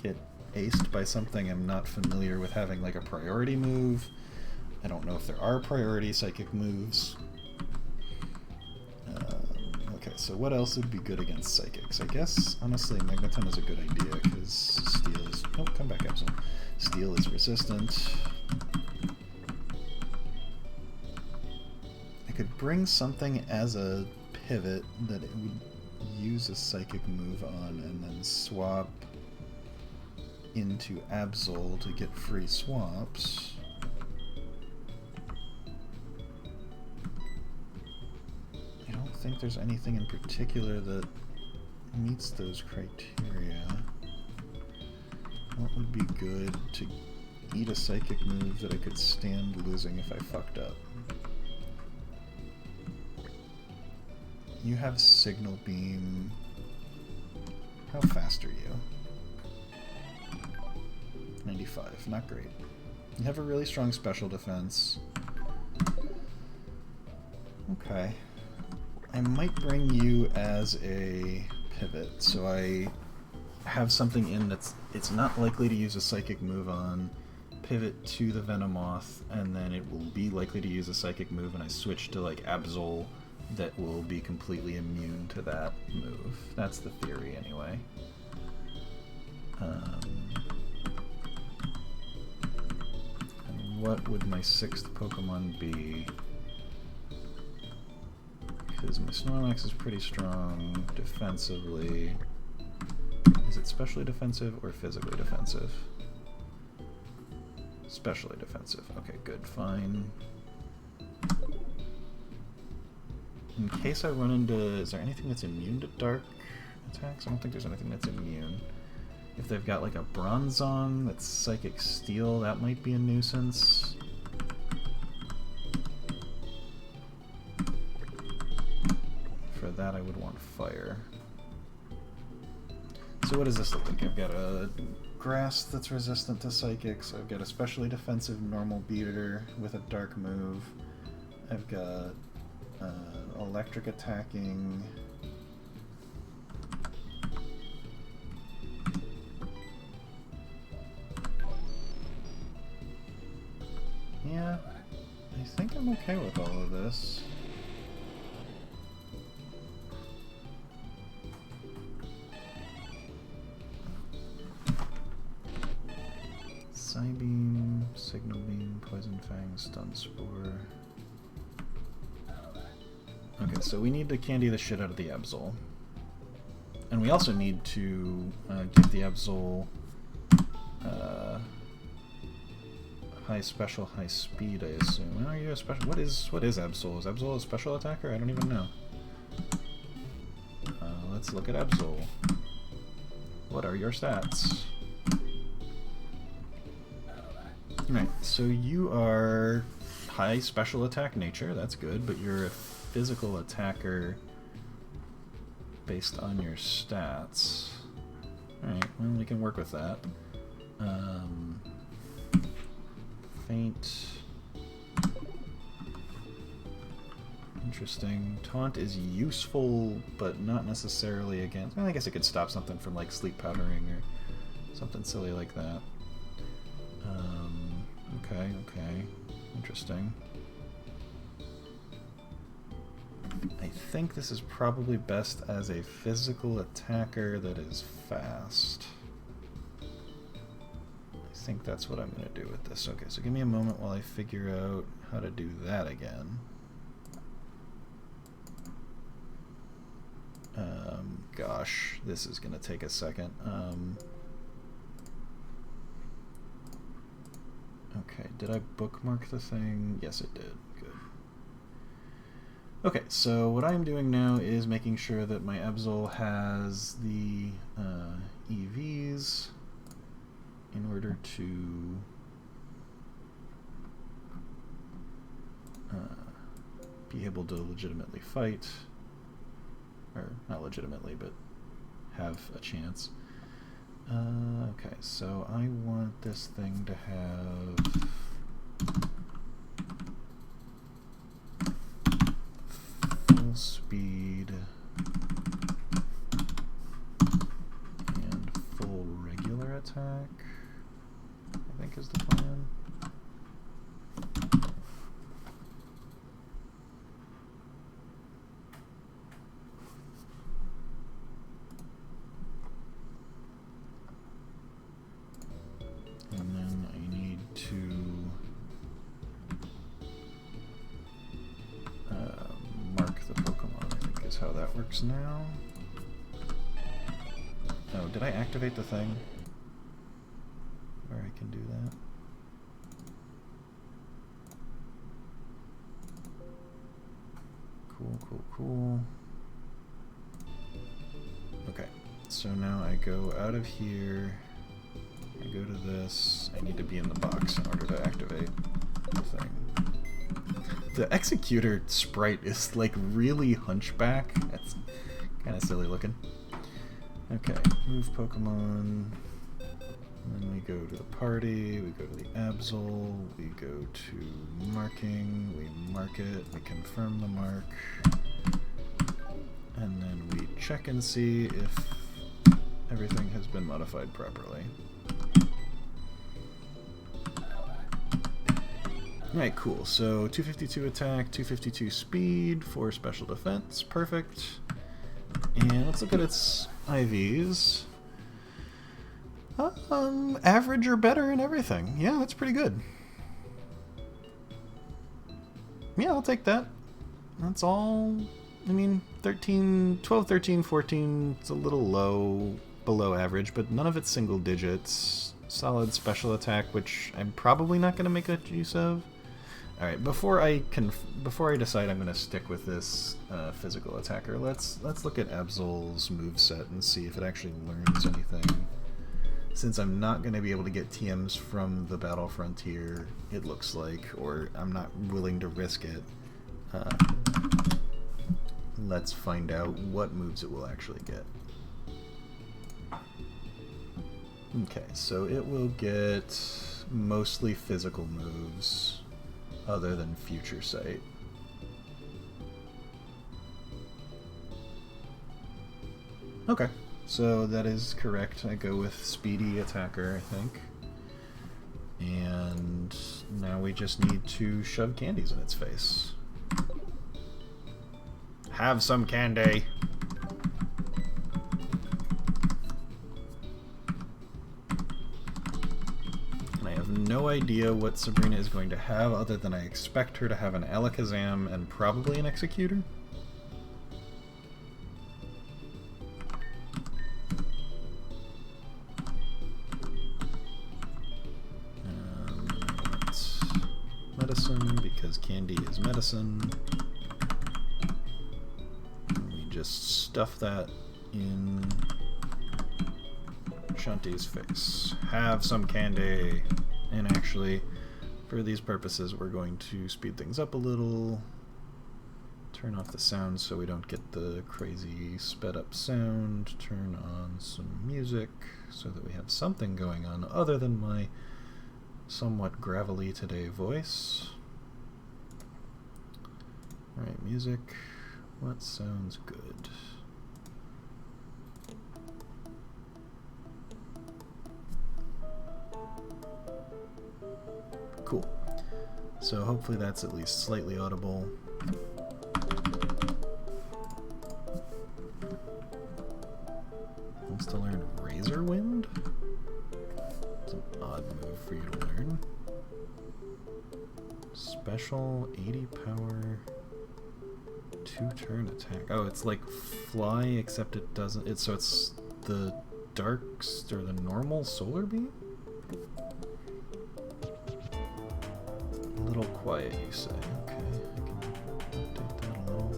get aced by something I'm not familiar with having, like a priority move. I don't know if there are priority Psychic moves. Okay, so what else would be good against Psychics? I guess, honestly, Magneton is a good idea, because Steel is... oh, come back, Absol. Steel is resistant. I could bring something as a pivot that it would use a Psychic move on, and then swap into Absol to get free swaps. I think there's anything in particular that meets those criteria. What would be good to eat a Psychic move that I could stand losing if I fucked up? You have Signal Beam. How fast are you? 95. Not great. You have a really strong special defense. Okay. I might bring you as a pivot, so I have something in it's not likely to use a psychic move on, pivot to the Venomoth, and then it will be likely to use a psychic move, and I switch to like Absol that will be completely immune to that move. That's the theory anyway. And what would my 6th Pokemon be? Because my Snorlax is pretty strong defensively. Is it specially defensive or physically defensive? Specially defensive. Okay, good, fine. In case I run into... Is there anything that's immune to dark attacks? I don't think there's anything that's immune. If they've got like a Bronzong that's Psychic Steel, that might be a nuisance. For that I would want Fire. So what does this look like? I've got a Grass that's resistant to Psychics. I've got a specially defensive normal beater with a dark move. I've got electric attacking. Yeah, I think I'm okay with all of this. Psybeam, Signal Beam, Poison Fang, Stun Spore. Okay, so we need to candy the shit out of the Absol. And we also need to give the Absol high special, high speed, I assume. Are you a special? What is Absol? Is Absol a special attacker? I don't even know. Let's look at Absol. What are your stats? Right, so you are high special attack nature, that's good, but you're a physical attacker based on your stats. Alright, well, we can work with that. Feint. Interesting. Taunt is useful, but not necessarily against... Well, I guess it could stop something from, like, sleep powdering or something silly like that. Okay. Interesting. I think this is probably best as a physical attacker that is fast. I think that's what I'm going to do with this. Okay, so give me a moment while I figure out how to do that again. Gosh, this is going to take a second. Okay, did I bookmark the thing? Yes, it did. Good. Okay, so what I'm doing now is making sure that my Absol has the EVs in order to be able to legitimately fight. Or, not legitimately, but have a chance. Okay, so I want this thing to have full speed and full regular attack, I think is the plan. And then I need to mark the Pokemon, I think is how that works now. Oh, did I activate the thing where I can do that? Cool. Okay, so now I go out of here. I go to this. I need to be in the box in order to activate the thing. The Executor sprite is like really hunchback. That's kind of silly looking. Okay, move Pokemon. And then we go to the party, we go to the Absol, we go to marking, we mark it, we confirm the mark. And then we check and see if everything has been modified properly. Alright, cool. So 252 attack, 252 speed, 4 special defense. Perfect. And let's look at its IVs. Average or better in everything. Yeah, that's pretty good. Yeah, I'll take that. That's all. I mean, 13, 12, 13, 14, it's a little low, below average, but none of it's single digits. Solid special attack, which I'm probably not going to make a use of. Alright, before I decide I'm going to stick with this physical attacker, let's look at Absol's moveset and see if it actually learns anything. Since I'm not going to be able to get TMs from the Battle Frontier, it looks like, or I'm not willing to risk it, let's find out what moves it will actually get. Okay, so it will get mostly physical moves, other than Future Sight. Okay. So that is correct. I go with Speedy Attacker, I think. And now we just need to shove candies in its face. Have some candy! And I have no idea what Sabrina is going to have, other than I expect her to have an Alakazam and probably an Executor. Medicine, because candy is medicine. And we just stuff that in Shanti's face. Have some candy! And actually, for these purposes, we're going to speed things up a little. Turn off the sound so we don't get the crazy sped up sound. Turn on some music so that we have something going on other than my somewhat gravelly today voice. Alright, music. What sounds good? Cool. So hopefully that's at least slightly audible. Wants to learn Razor Wind? It's an odd move for you to learn. Special, 80 power, 2-turn attack. Oh, it's like Fly, except it doesn't. So it's the Darks or the normal Solar Beam? A little quiet, you say. Okay, I can update that a little.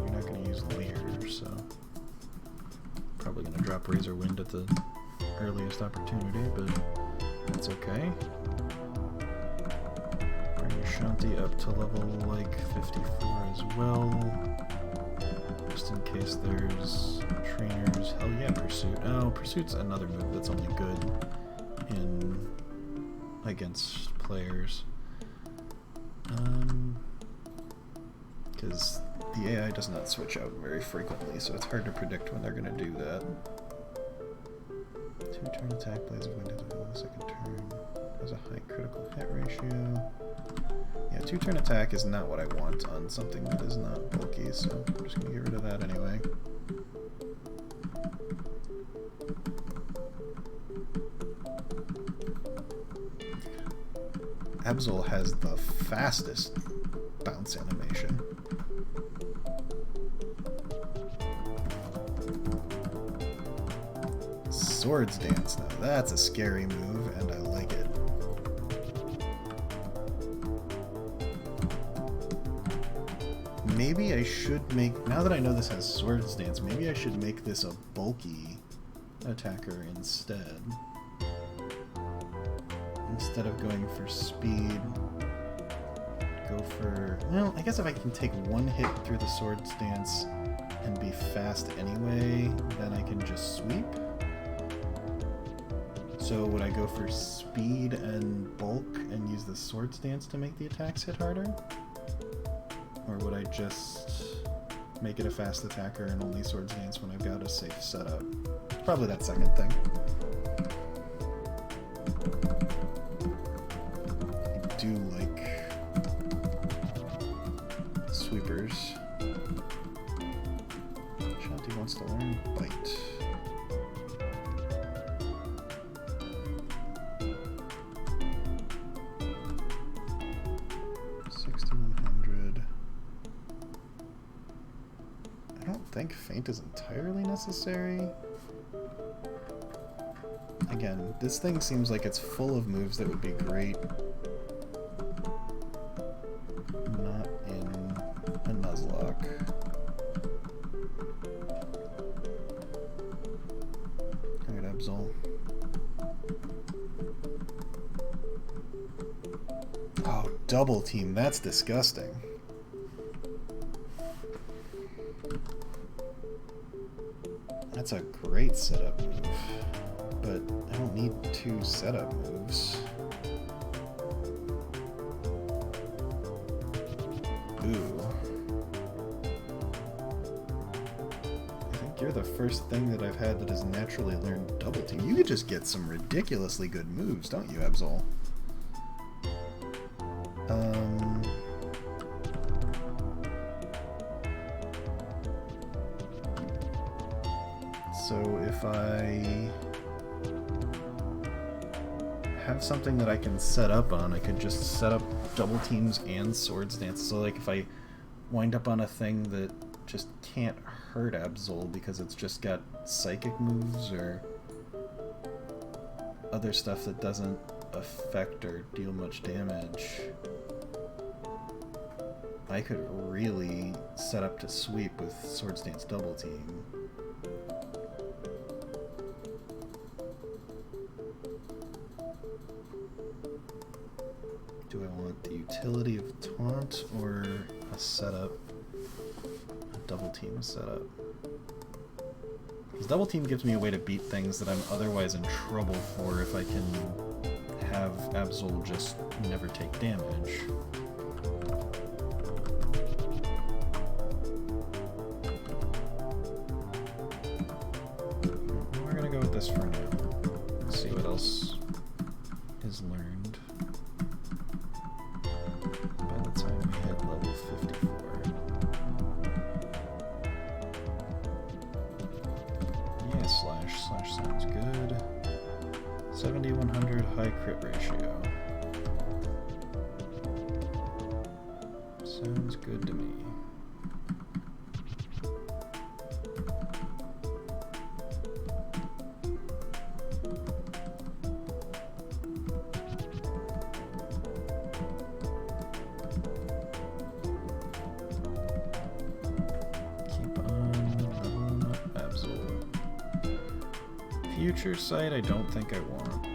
You're not going to use Leer, so probably going to drop Razor Wind at the earliest opportunity, but that's okay. Bring Shanti up to level like 54 as well, just in case there's trainers. Hell yeah, Pursuit. Oh, Pursuit's another move that's only good in against players. Because the AI does not switch out very frequently, so it's hard to predict when they're going to do that. 2-turn attack, Blaze of Wind at the second turn. Has a high critical hit ratio. Yeah, 2-turn attack is not what I want on something that is not bulky, so I'm just going to get rid of that anyway. Absol has the fastest bounce animation. Swords Dance, now that's a scary move, and I like it. maybe I should make, now that I know this has Swords Dance, maybe I should make this a bulky attacker instead. Instead of going for speed, go for, well, I guess if I can take one hit through the Swords Dance and be fast anyway, then I can just sweep. So would I go for speed and bulk and use the Swords Dance to make the attacks hit harder? Or would I just make it a fast attacker and only Swords Dance when I've got a safe setup? Probably that second thing. I do like sweepers. Shanti wants to learn Bite. I think Feint is entirely necessary. Again, this thing seems like it's full of moves that would be great. Not in a Nuzlocke. Alright, Absol. Oh, double team, that's disgusting. That's a great setup move, but I don't need two setup moves. Ooh. I think you're the first thing that I've had that has naturally learned double team. You could just get some ridiculously good moves, don't you, Absol? So if I have something that I can set up on, I could just set up double teams and Swords Dance. So like if I wind up on a thing that just can't hurt Absol because it's just got psychic moves or other stuff that doesn't affect or deal much damage, I could really set up to sweep with Swords Dance double team. Do I want the utility of Taunt or a setup? A double team setup. Because double team gives me a way to beat things that I'm otherwise in trouble for if I can have Absol just never take damage. We're gonna go with this for now. Let's see what else is learned. By the time we hit level 54. Yeah, slash sounds good. 70-100 high crit ratio. Sounds good to me. Future Sight, I don't think I want.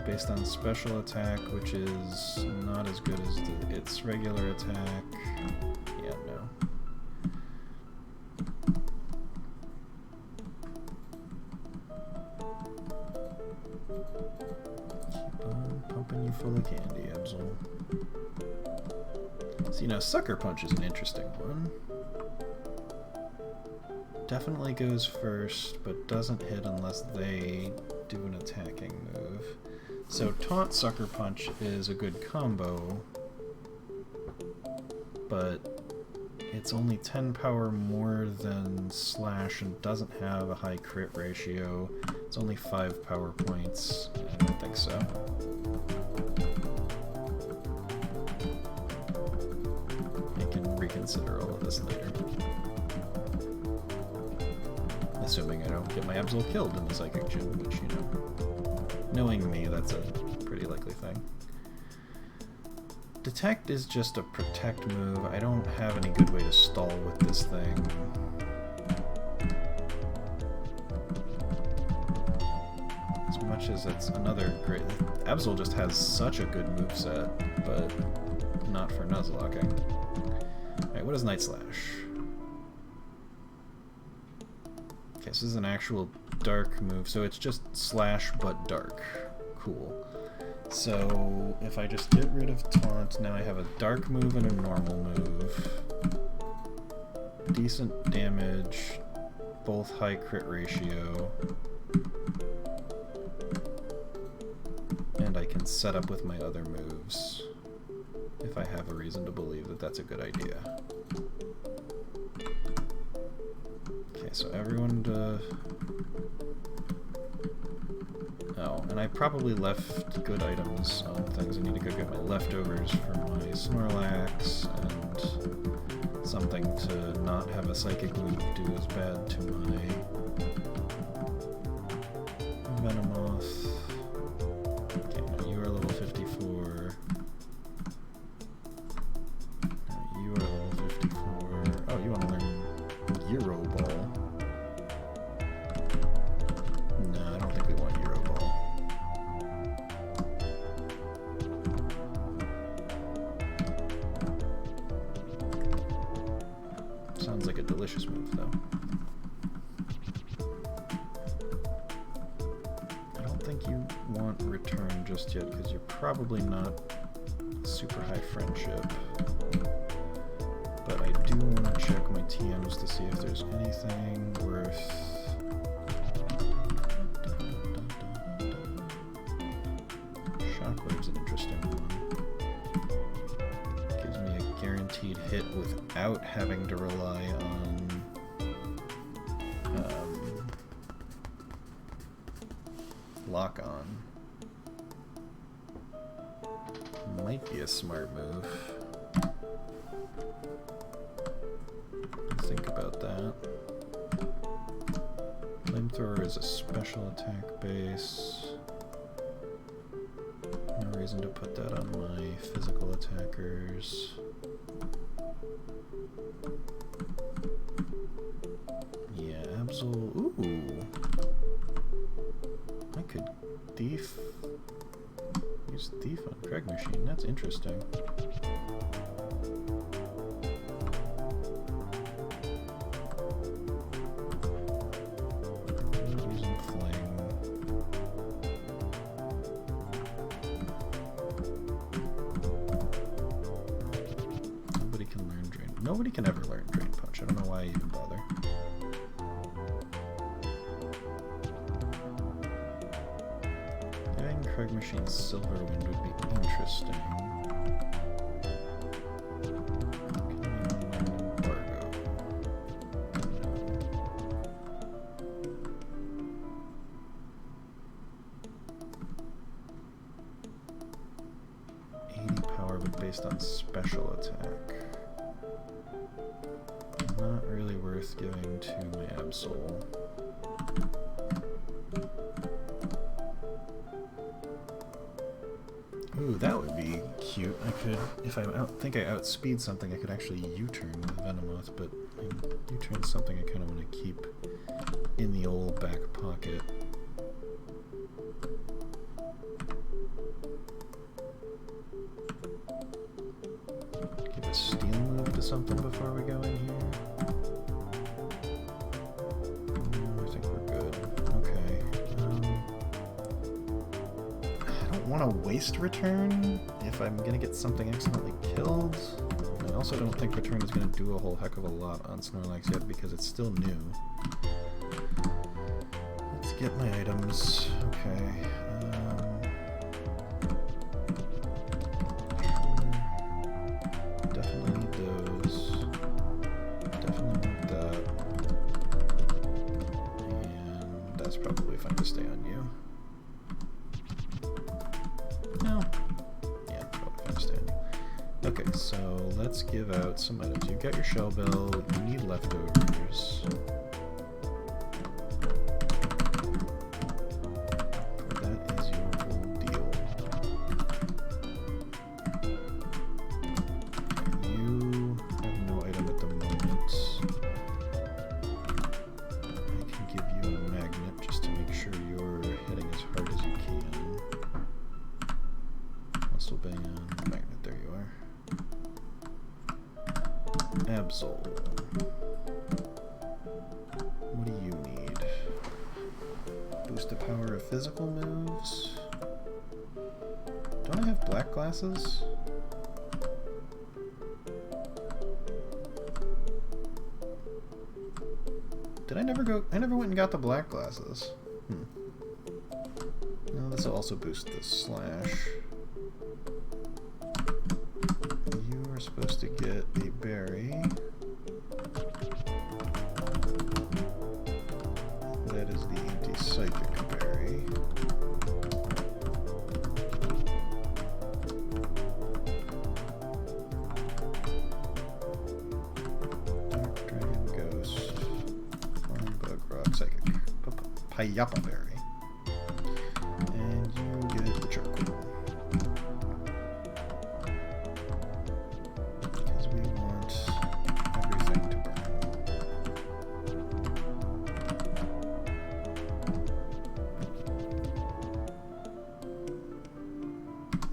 Based on special attack, which is not as good as its regular attack. Yeah, no. Keep on pumping you full of candy, Absol. See, now Sucker Punch is an interesting one. Definitely goes first, but doesn't hit unless they do an attacking move. So Taunt Sucker Punch is a good combo, but it's only 10 power more than Slash and doesn't have a high crit ratio. It's only 5 power points. I don't think so. I can reconsider all of this later. Assuming I don't get my Absol killed in the Psychic Gym, which, you know, knowing me, that's a pretty likely thing. Detect is just a protect move. I don't have any good way to stall with this thing. As much as it's another great... Absol just has such a good moveset, but not for Nuzlocking. Alright, what is Night Slash? Okay, so this is an actual dark move, so it's just slash but dark. Cool. So if I just get rid of Taunt, now I have a dark move and a normal move. Decent damage, both high crit ratio. And I can set up with my other moves if I have a reason to believe that that's a good idea. Okay, so everyone to... Oh, and I probably left good items on things. I need to go get my leftovers for my Snorlax and something to not have a psychic move do as bad to my Venomoth. Okay, now you are level 54. You are level 54. Oh, you want to learn Euro Ball. No, I don't think we want Euro Ball. Sounds like a delicious move, though. I don't think you want Return just yet, because you're probably not super high friendship. But I do want to check my TMs to see if there's anything worth... Shockwave's an interesting one. Gives me a guaranteed hit without having to rely on lock on. Might be a smart move. Think about that. Flamethrower is a special attack base. No reason to put that on my physical attackers. Yeah, Absol. Ooh! I could use Thief on Craig Machine. That's interesting. Nobody can ever learn Drain Punch. I don't know why I even bother. Having Craig Machine's Silver Wind would be interesting. Can anyone learn Embargo? No. 80 power, but based on special attack. Not really worth giving to my Absol. Ooh, that would be cute. I could, if I think I outspeed something, I could actually U-turn with Venomoth, but U-turn is something I kind of want to keep in the old back pocket. Give a Steel move to something before we go in here. I think we're good. Okay. I don't want to waste Return if I'm going to get something accidentally killed. I also don't think Return is going to do a whole heck of a lot on Snorlax yet because it's still new. Let's get my items. Okay. Definitely need those. Definitely want that. And that's probably fine to stay on you. No. Yeah, probably fine to stay on you. Okay, so let's give out some items. You've got your Shell Bell, you need leftovers. That is your whole deal. Absol. What do you need? Boost the power of physical moves. Don't I have black glasses? Did I never go? I never went and got the black glasses. No, this will also boost the slash. You are supposed to get a berry. That is the anti-psychic berry. Dark Dragon Ghost. Farm Bug Rock Psychic. Payapa berry. And you get the charcoal. Because we want everything to burn.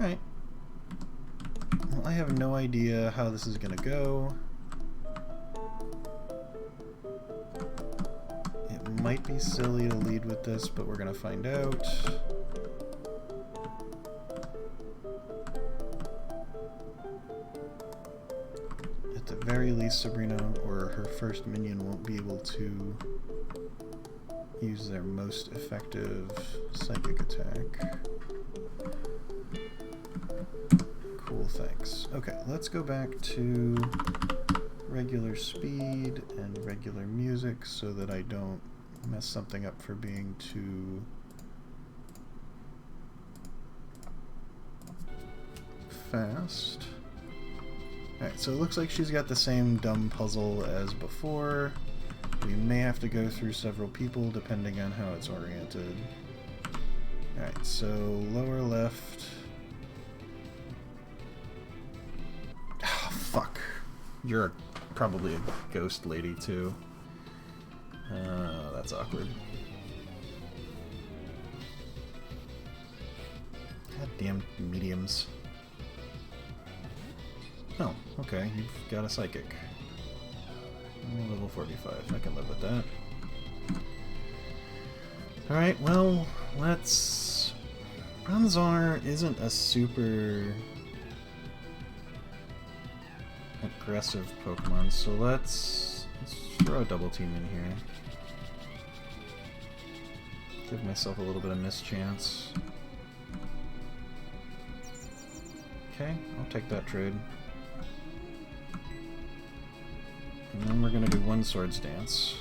Alright. Well, I have no idea how this is gonna go. It might be silly to lead with this, but we're gonna find out. At the very least, Sabrina or her first minion won't be able to use their most effective psychic attack. Cool, thanks. Okay, let's go back to regular speed and regular music so that I don't mess something up for being too fast. Alright, so it looks like she's got the same dumb puzzle as before. We may have to go through several people depending on how it's oriented. Alright, so lower left. Oh, fuck. You're probably a ghost lady too. That's awkward. Goddamn mediums. Oh, okay, you've got a psychic. Level 45, I can live with that. Alright, well, let's... Bronzar isn't a super aggressive Pokemon, so let's throw a double team in here. Give myself a little bit of mischance. Okay, I'll take that trade. And then we're gonna do one Swords Dance.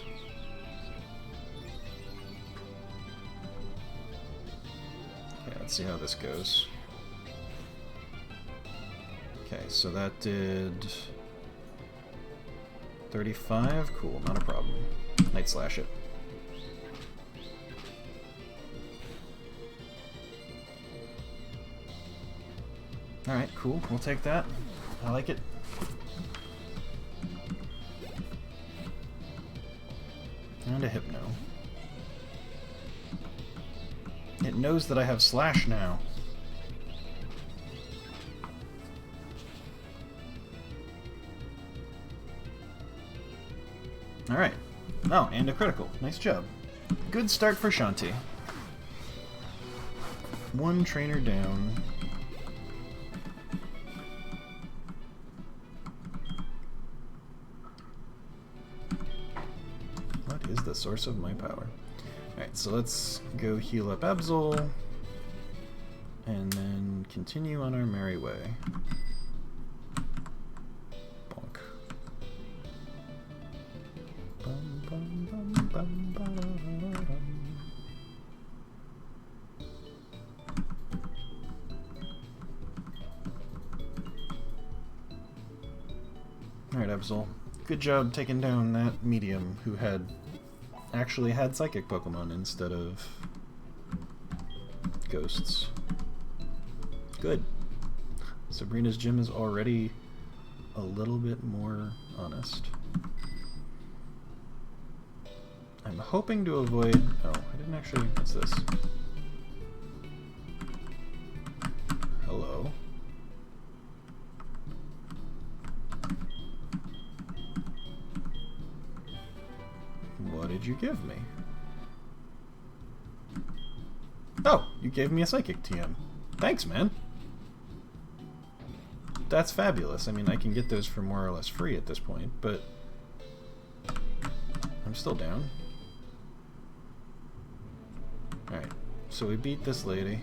Okay, let's see how this goes. Okay, so that did 35. Cool, not a problem. Night Slash it. Alright, cool. We'll take that. I like it. And a Hypno. It knows that I have Slash now. Alright. Oh, and a critical. Nice job. Good start for Shanti. One trainer down. What is the source of my power? Alright, so let's go heal up Absol, and then continue on our merry way. Bonk. Bum, bum, bum, bum, ba-da-da-da-dum. Alright, Absol. Good job taking down that medium who actually had psychic Pokemon instead of ghosts. Good. Sabrina's gym is already a little bit more honest. I'm hoping to avoid... Oh, I didn't actually... What's this? Hello? did you give me? Oh, you gave me a Psychic TM. Thanks, man. That's fabulous. I mean, I can get those for more or less free at this point, but I'm still down. Alright, so we beat this lady.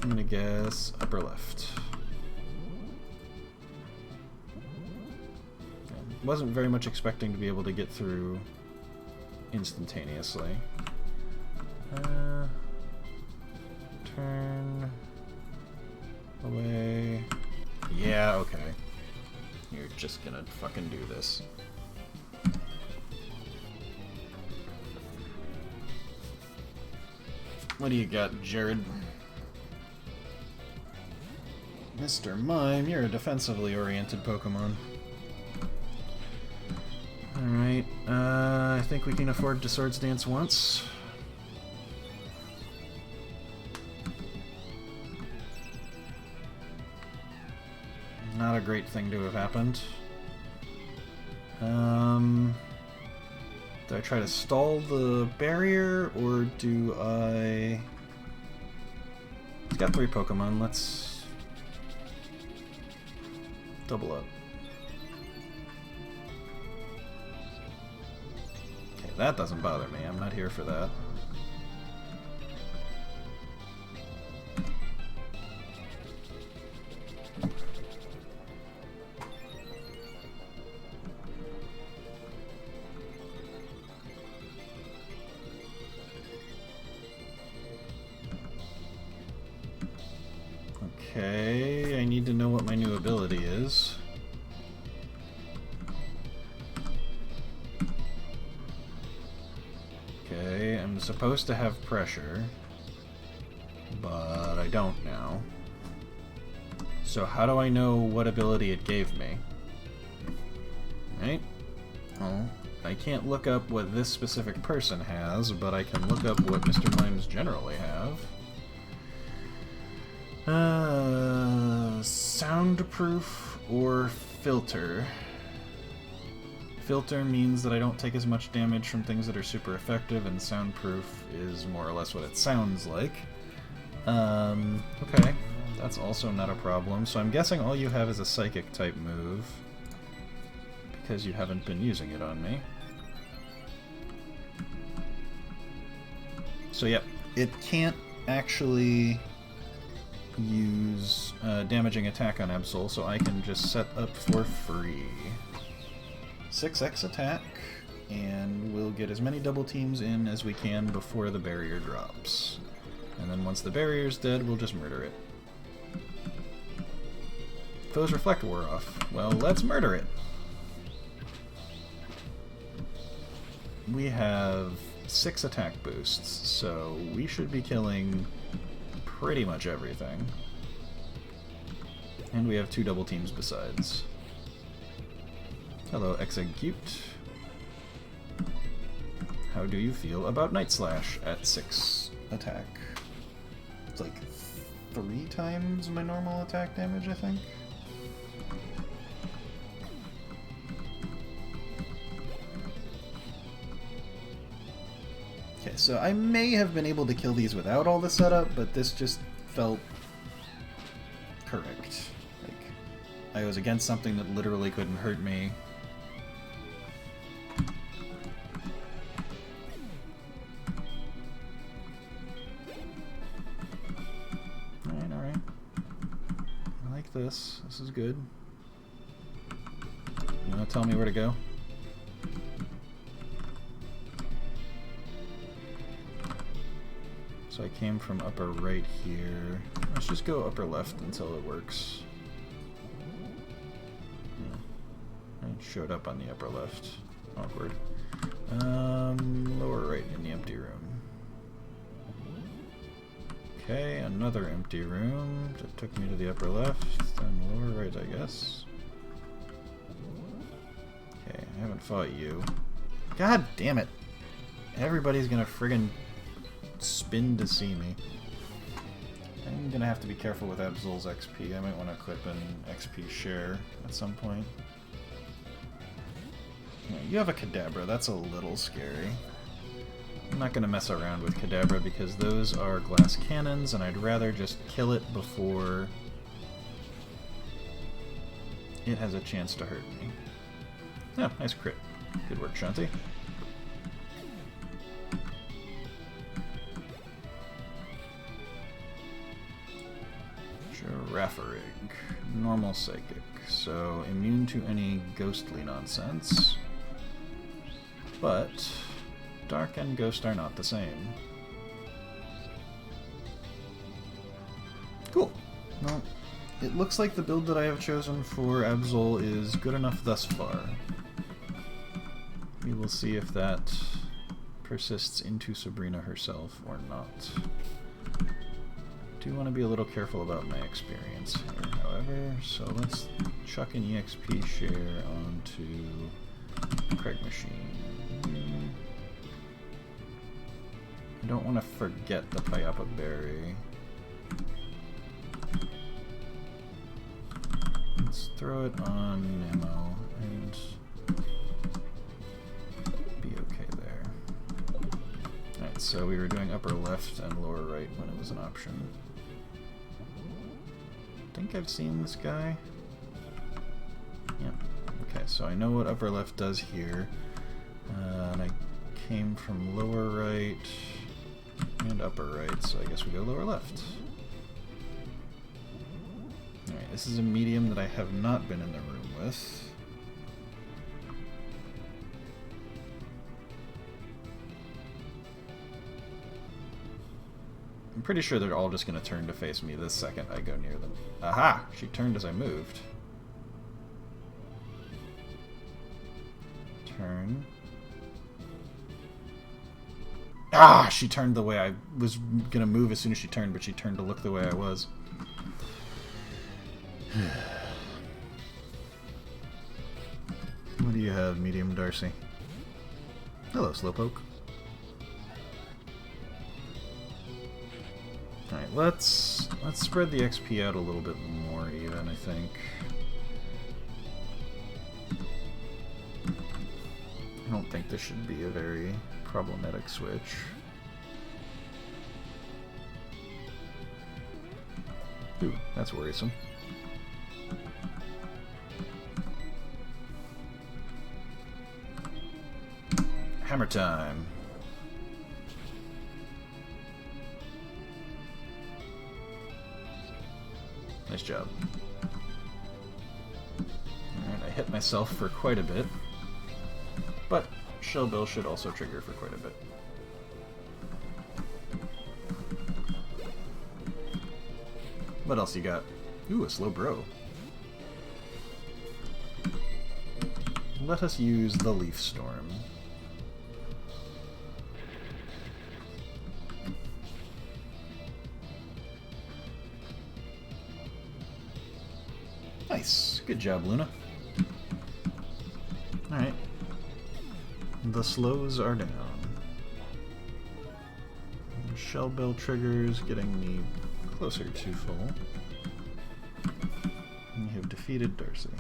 I'm gonna guess upper left. Wasn't very much expecting to be able to get through instantaneously. Turn away. Yeah, okay. You're just gonna fucking do this. What do you got, Jared? Mr. Mime, you're a defensively oriented Pokemon. Alright, I think we can afford to Swords Dance once. Not a great thing to have happened. Do I try to stall the barrier, or do I... He's got 3 Pokemon, let's double up. Okay, that doesn't bother me, I'm not here for that. Okay, I need to know what my new ability is. Okay, I'm supposed to have pressure, but I don't now. So how do I know what ability it gave me? Right? Well, I can't look up what this specific person has, but I can look up what Mr. Mimes generally have. Soundproof or filter. Filter means that I don't take as much damage from things that are super effective, and soundproof is more or less what it sounds like. Okay, that's also not a problem. So I'm guessing all you have is a psychic type move, because you haven't been using it on me. So yep, it can't actually use damaging attack on Absol, so I can just set up for free. 6x attack, and we'll get as many double teams in as we can before the barrier drops. And then once the barrier's dead, we'll just murder it. Foe's Reflect wore off. Well, let's murder it! We have 6 attack boosts, so we should be killing pretty much everything. And we have 2 double teams besides. Hello, Execute. How do you feel about Night Slash at 6 attack? It's like 3 times my normal attack damage, I think. Okay, so I may have been able to kill these without all the setup, but this just felt correct. Like, I was against something that literally couldn't hurt me. Alright, alright. I like this. This is good. You wanna tell me where to go? So I came from upper right here. Let's just go upper left until it works. I showed up on the upper left. Awkward. Lower right in the empty room. Okay, another empty room. That took me to the upper left, then lower right, I guess. Okay, I haven't fought you. God damn it! Everybody's gonna friggin' spin to see me. I'm gonna have to be careful with Absol's XP. I might want to equip an XP share at some point. Yeah, you have a Cadabra. That's a little scary. I'm not going to mess around with Cadabra because those are glass cannons, and I'd rather just kill it before it has a chance to hurt me. Oh, nice crit. Good work, Shanti. Girafarig. Normal psychic. So, immune to any ghostly nonsense. But dark and ghost are not the same. Cool. Well, it looks like the build that I have chosen for Absol is good enough thus far. We will see if that persists into Sabrina herself or not. Do want to be a little careful about my experience here, however, so let's chuck an EXP share onto Craig Machine. I don't want to forget the Payapa Berry. Let's throw it on Nemo and be okay there. Alright, so we were doing upper left and lower right when it was an option. I think I've seen this guy. Yep. Okay, so I know what upper left does here. And I came from lower right and upper right, so I guess we go lower left. Alright, this is a medium that I have not been in the room with. I'm pretty sure they're all just going to turn to face me the second I go near them. Aha! She turned as I moved. Turn. Ah! She turned the way I was going to move as soon as she turned, but she turned to look the way I was. What do you have, Medium Darcy? Hello, Slowpoke. Alright, let's spread the XP out a little bit more even, I think. I don't think this should be a very problematic switch. Ooh, that's worrisome. Hammer time! Nice job. Alright, I hit myself for quite a bit. But Shell Bill should also trigger for quite a bit. What else you got? Ooh, a slow bro. Let us use the Leaf Storm. Nice. Good job, Luna. Alright. The slows are down. Shell Bill triggers, getting me closer to full. And you have defeated Darcy.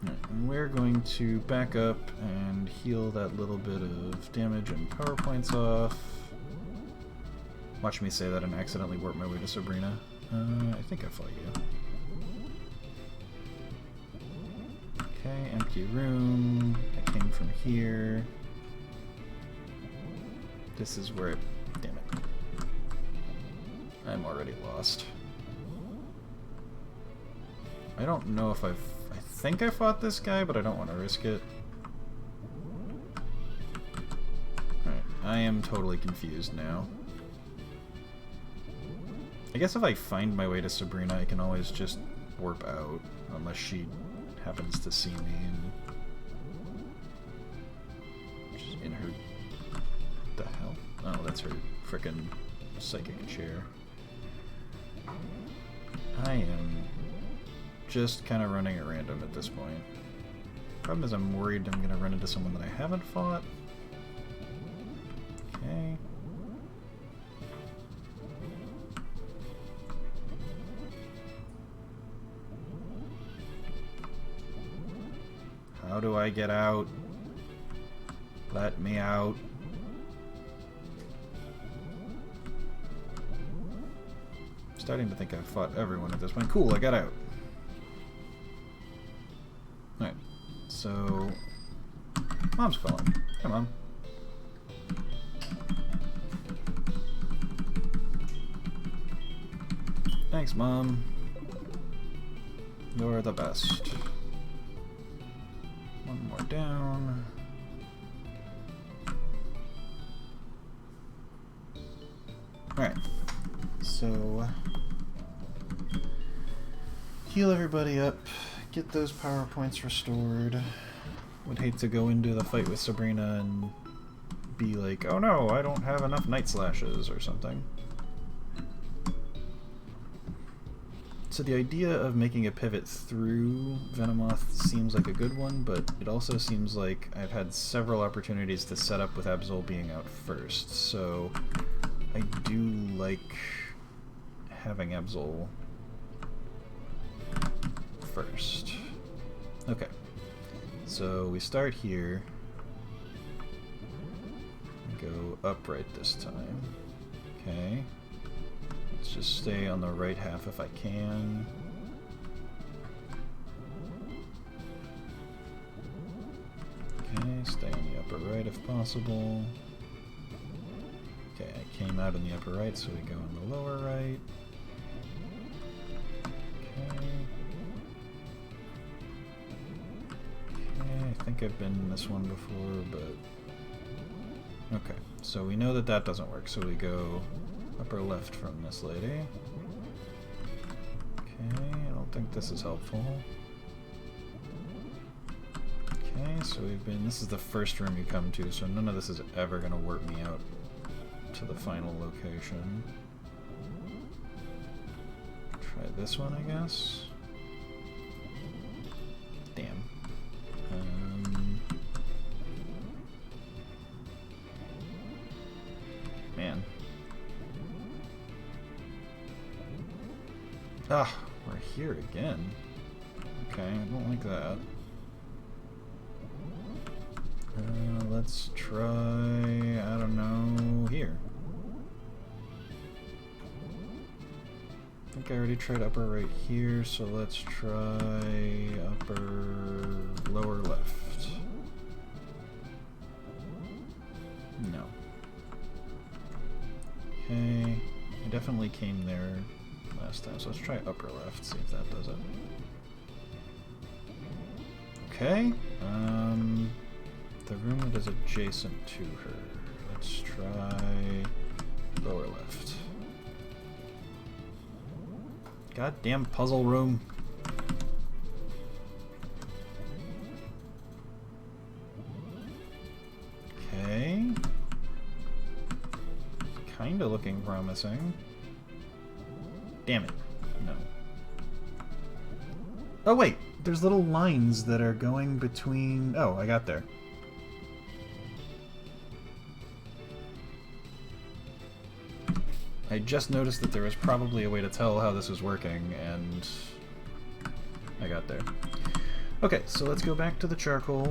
Right, and we're going to back up and heal that little bit of damage and power points off. Watch me say that and accidentally warp my way to Sabrina. I think I fought you. Okay, empty room. I came from here. This is where... Damn it. I'm already lost. I don't know if I think I fought this guy, but I don't want to risk it. Alright, I am totally confused now. I guess if I find my way to Sabrina, I can always just warp out, unless she happens to see me and she's in her... What the hell? Oh, that's her frickin' psychic chair. I am just kind of running at random at this point. Problem is I'm worried I'm gonna run into someone that I haven't fought. Okay. I get out? Let me out. Starting to think I've fought everyone at this point. Cool, I got out. Alright, so... Mom's calling. Come on. Thanks, Mom. You're the best. One more down. Alright, so heal everybody up, get those power points restored. Would hate to go into the fight with Sabrina and be like, oh no, I don't have enough Night Slashes or something. So the idea of making a pivot through Venomoth seems like a good one, but it also seems like I've had several opportunities to set up with Absol being out first, so I do like having Absol first. Okay, so we start here, go upright this time. Okay, let's just stay on the right half if I can. Okay, stay on the upper right if possible. Okay, I came out in the upper right, so we go in the lower right. Okay. Okay, I think I've been in this one before, but... Okay, so we know that that doesn't work, so we go upper left from this lady. Okay, I don't think this is helpful. Okay, so we've been... This is the first room you come to, so none of this is ever going to work me out to the final location. Try this one, I guess. Damn. Man. Ah, we're here again. Okay, I don't like that. Let's try, I don't know, here. I think I already tried upper right here, so let's try lower left. No. Okay, I definitely came there last time, so let's try upper left, see if that does it. Okay, the room that is adjacent to her. Let's try lower left. Goddamn puzzle room. Okay. Kinda looking promising. Damn it. No. Oh wait, there's little lines that are going between... Oh, I got there. I just noticed that there was probably a way to tell how this was working, and I got there. Okay, so let's go back to the charcoal.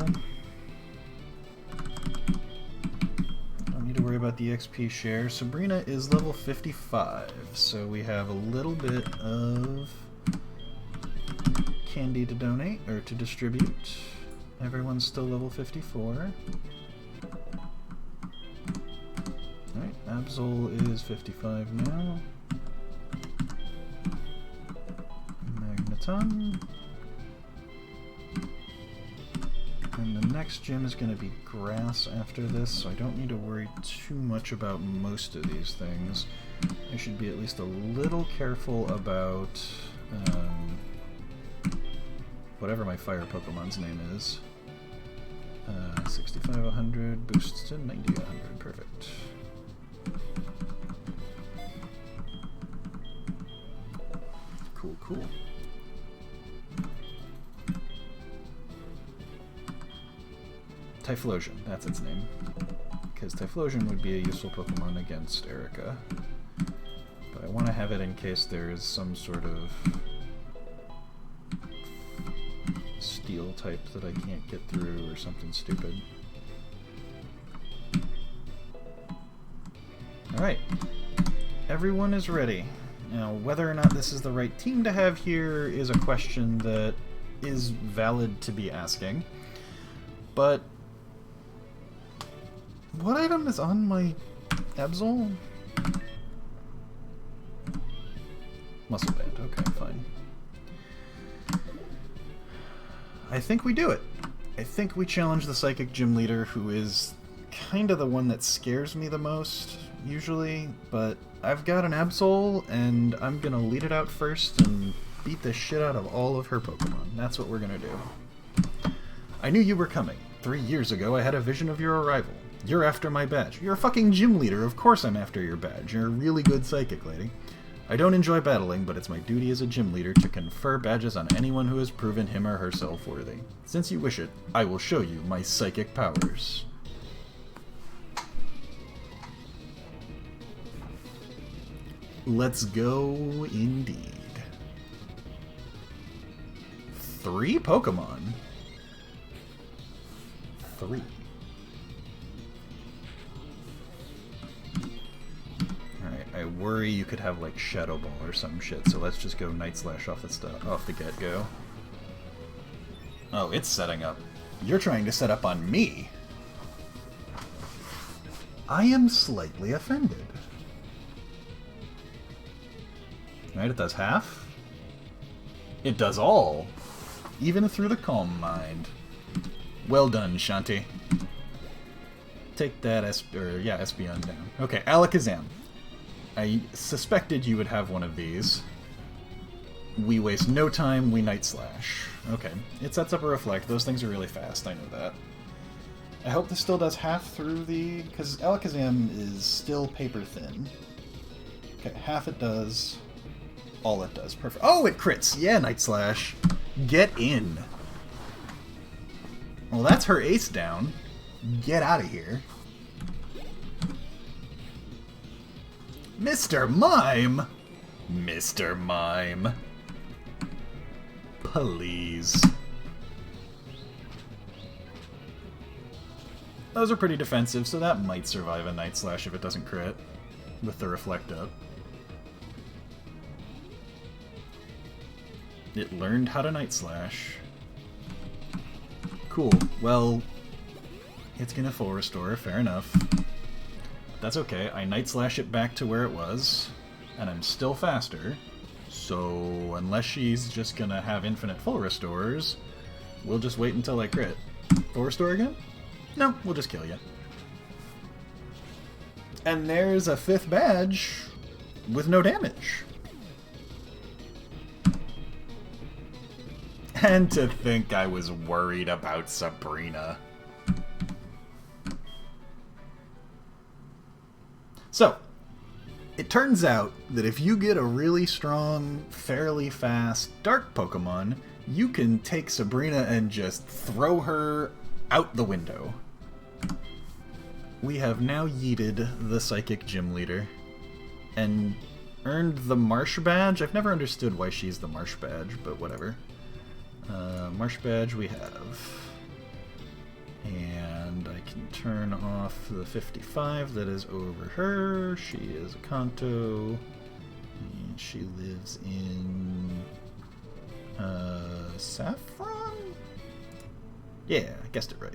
Don't need to worry about the XP share. Sabrina is level 55, so we have a little bit of candy to donate, or to distribute. Everyone's still level 54. Alright, Absol is 55 now. Magneton. And the next gym is going to be grass after this, so I don't need to worry too much about most of these things. I should be at least a little careful about whatever my fire Pokemon's name is. 65, 100, boosts to 90, 100, perfect. Cool, cool. Typhlosion, that's its name. Because Typhlosion would be a useful Pokemon against Erica. But I want to have it in case there is some sort of steel type that I can't get through or something stupid. Alright. Everyone is ready. Now, whether or not this is the right team to have here is a question that is valid to be asking. But what item is on my Absol? Muscle band. Okay, fine. I think we do it. I think we challenge the Psychic Gym Leader, who is kind of the one that scares me the most, usually, but I've got an Absol, and I'm gonna lead it out first and beat the shit out of all of her Pokemon. That's what we're gonna do. I knew you were coming. 3 years ago, I had a vision of your arrival. You're after my badge. You're a fucking gym leader. Of course I'm after your badge. You're a really good psychic lady. I don't enjoy battling, but it's my duty as a gym leader to confer badges on anyone who has proven him or herself worthy. Since you wish it, I will show you my psychic powers. Let's go indeed. 3 Pokemon? 3. I worry you could have like Shadow Ball or some shit, so let's just go Night Slash off the get-go. Oh, it's setting up. You're trying to set up on me. I am slightly offended. Right, it does half. It does all. Even through the Calm Mind. Well done, Shanti. Take that Espeon down. Okay, Alakazam. I suspected you would have one of these. We waste no time, we Night Slash. Okay, it sets up a Reflect. Those things are really fast, I know that. I hope this still does half through the... because Alakazam is still paper thin. Okay, half it does. All it does. Perfect. Oh, it crits! Yeah, Night Slash. Get in. Well, that's her ace down. Get out of here. Mr. Mime! Mr. Mime. Please. Those are pretty defensive, so that might survive a Night Slash if it doesn't crit. With the Reflect up. It learned how to Night Slash. Cool. Well, it's gonna full restore, fair enough. That's okay, I Night Slash it back to where it was, and I'm still faster, so unless she's just gonna have infinite full restores, we'll just wait until I crit. Full restore again? No, we'll just kill you. And there's a 5th badge with no damage. And to think I was worried about Sabrina. So, it turns out that if you get a really strong, fairly fast Dark Pokemon, you can take Sabrina and just throw her out the window. We have now yeeted the Psychic Gym Leader and earned the Marsh Badge. I've never understood why she's the Marsh Badge, but whatever. Marsh Badge we have. And I can turn off the 55 that is over her. She is a Kanto. And she lives in... Saffron? Yeah, I guessed it right.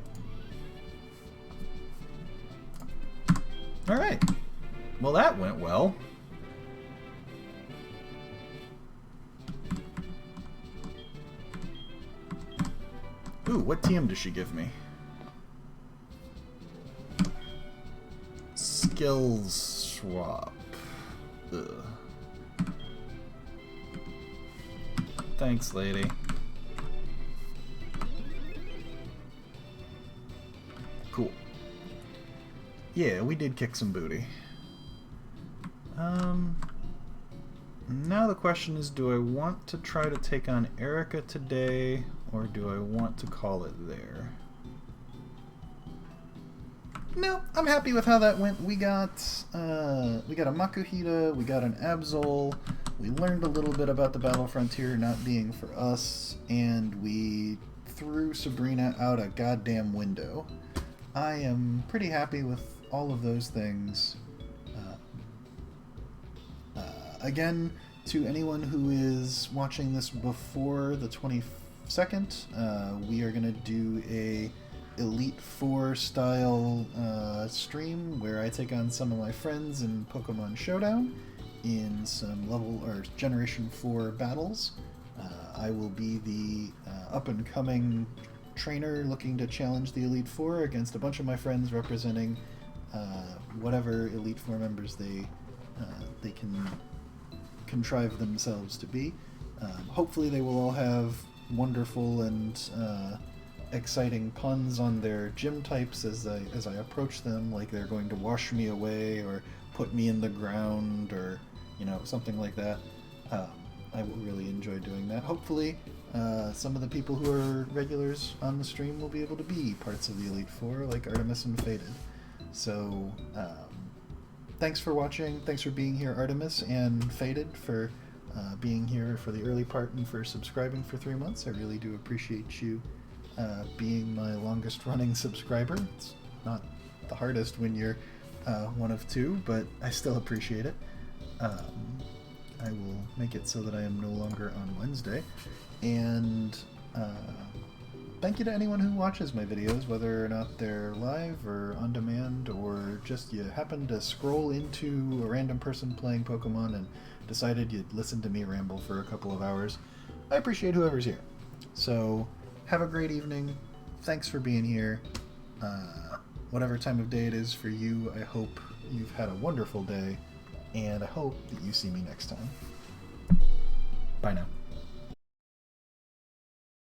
Alright. Well, that went well. Ooh, what TM does she give me? Skills swap. Ugh. Thanks, lady. Cool. Yeah, we did kick some booty. Now the question is, do I want to try to take on Erica today, or do I want to call it there? No, I'm happy with how that went. We got a Makuhita, we got an Absol, we learned a little bit about the Battle Frontier not being for us, and we threw Sabrina out a goddamn window. I am pretty happy with all of those things. Again, to anyone who is watching this before the 22nd, we are going to do a Elite Four style stream where I take on some of my friends in Pokemon Showdown in some level or Generation 4 battles. I will be the up-and-coming trainer looking to challenge the Elite Four against a bunch of my friends representing whatever Elite Four members they can contrive themselves to be. Hopefully they will all have wonderful and exciting puns on their gym types as I approach them, like they're going to wash me away or put me in the ground or something like that. I will really enjoy doing that. Hopefully some of the people who are regulars on the stream will be able to be parts of the Elite Four, like Artemis and Faded. So thanks for watching. Thanks for being here, Artemis, and Faded for being here for the early part and for subscribing for 3 months. I really do appreciate you being my longest running subscriber. It's not the hardest when you're one of two, but I still appreciate it. I will make it so that I am no longer on Wednesday. And thank you to anyone who watches my videos, whether or not they're live or on demand, or just you happened to scroll into a random person playing Pokemon and decided you'd listen to me ramble for a couple of hours. I appreciate whoever's here. So have a great evening. Thanks for being here. Whatever time of day it is for you, I hope you've had a wonderful day, and I hope that you see me next time. Bye now.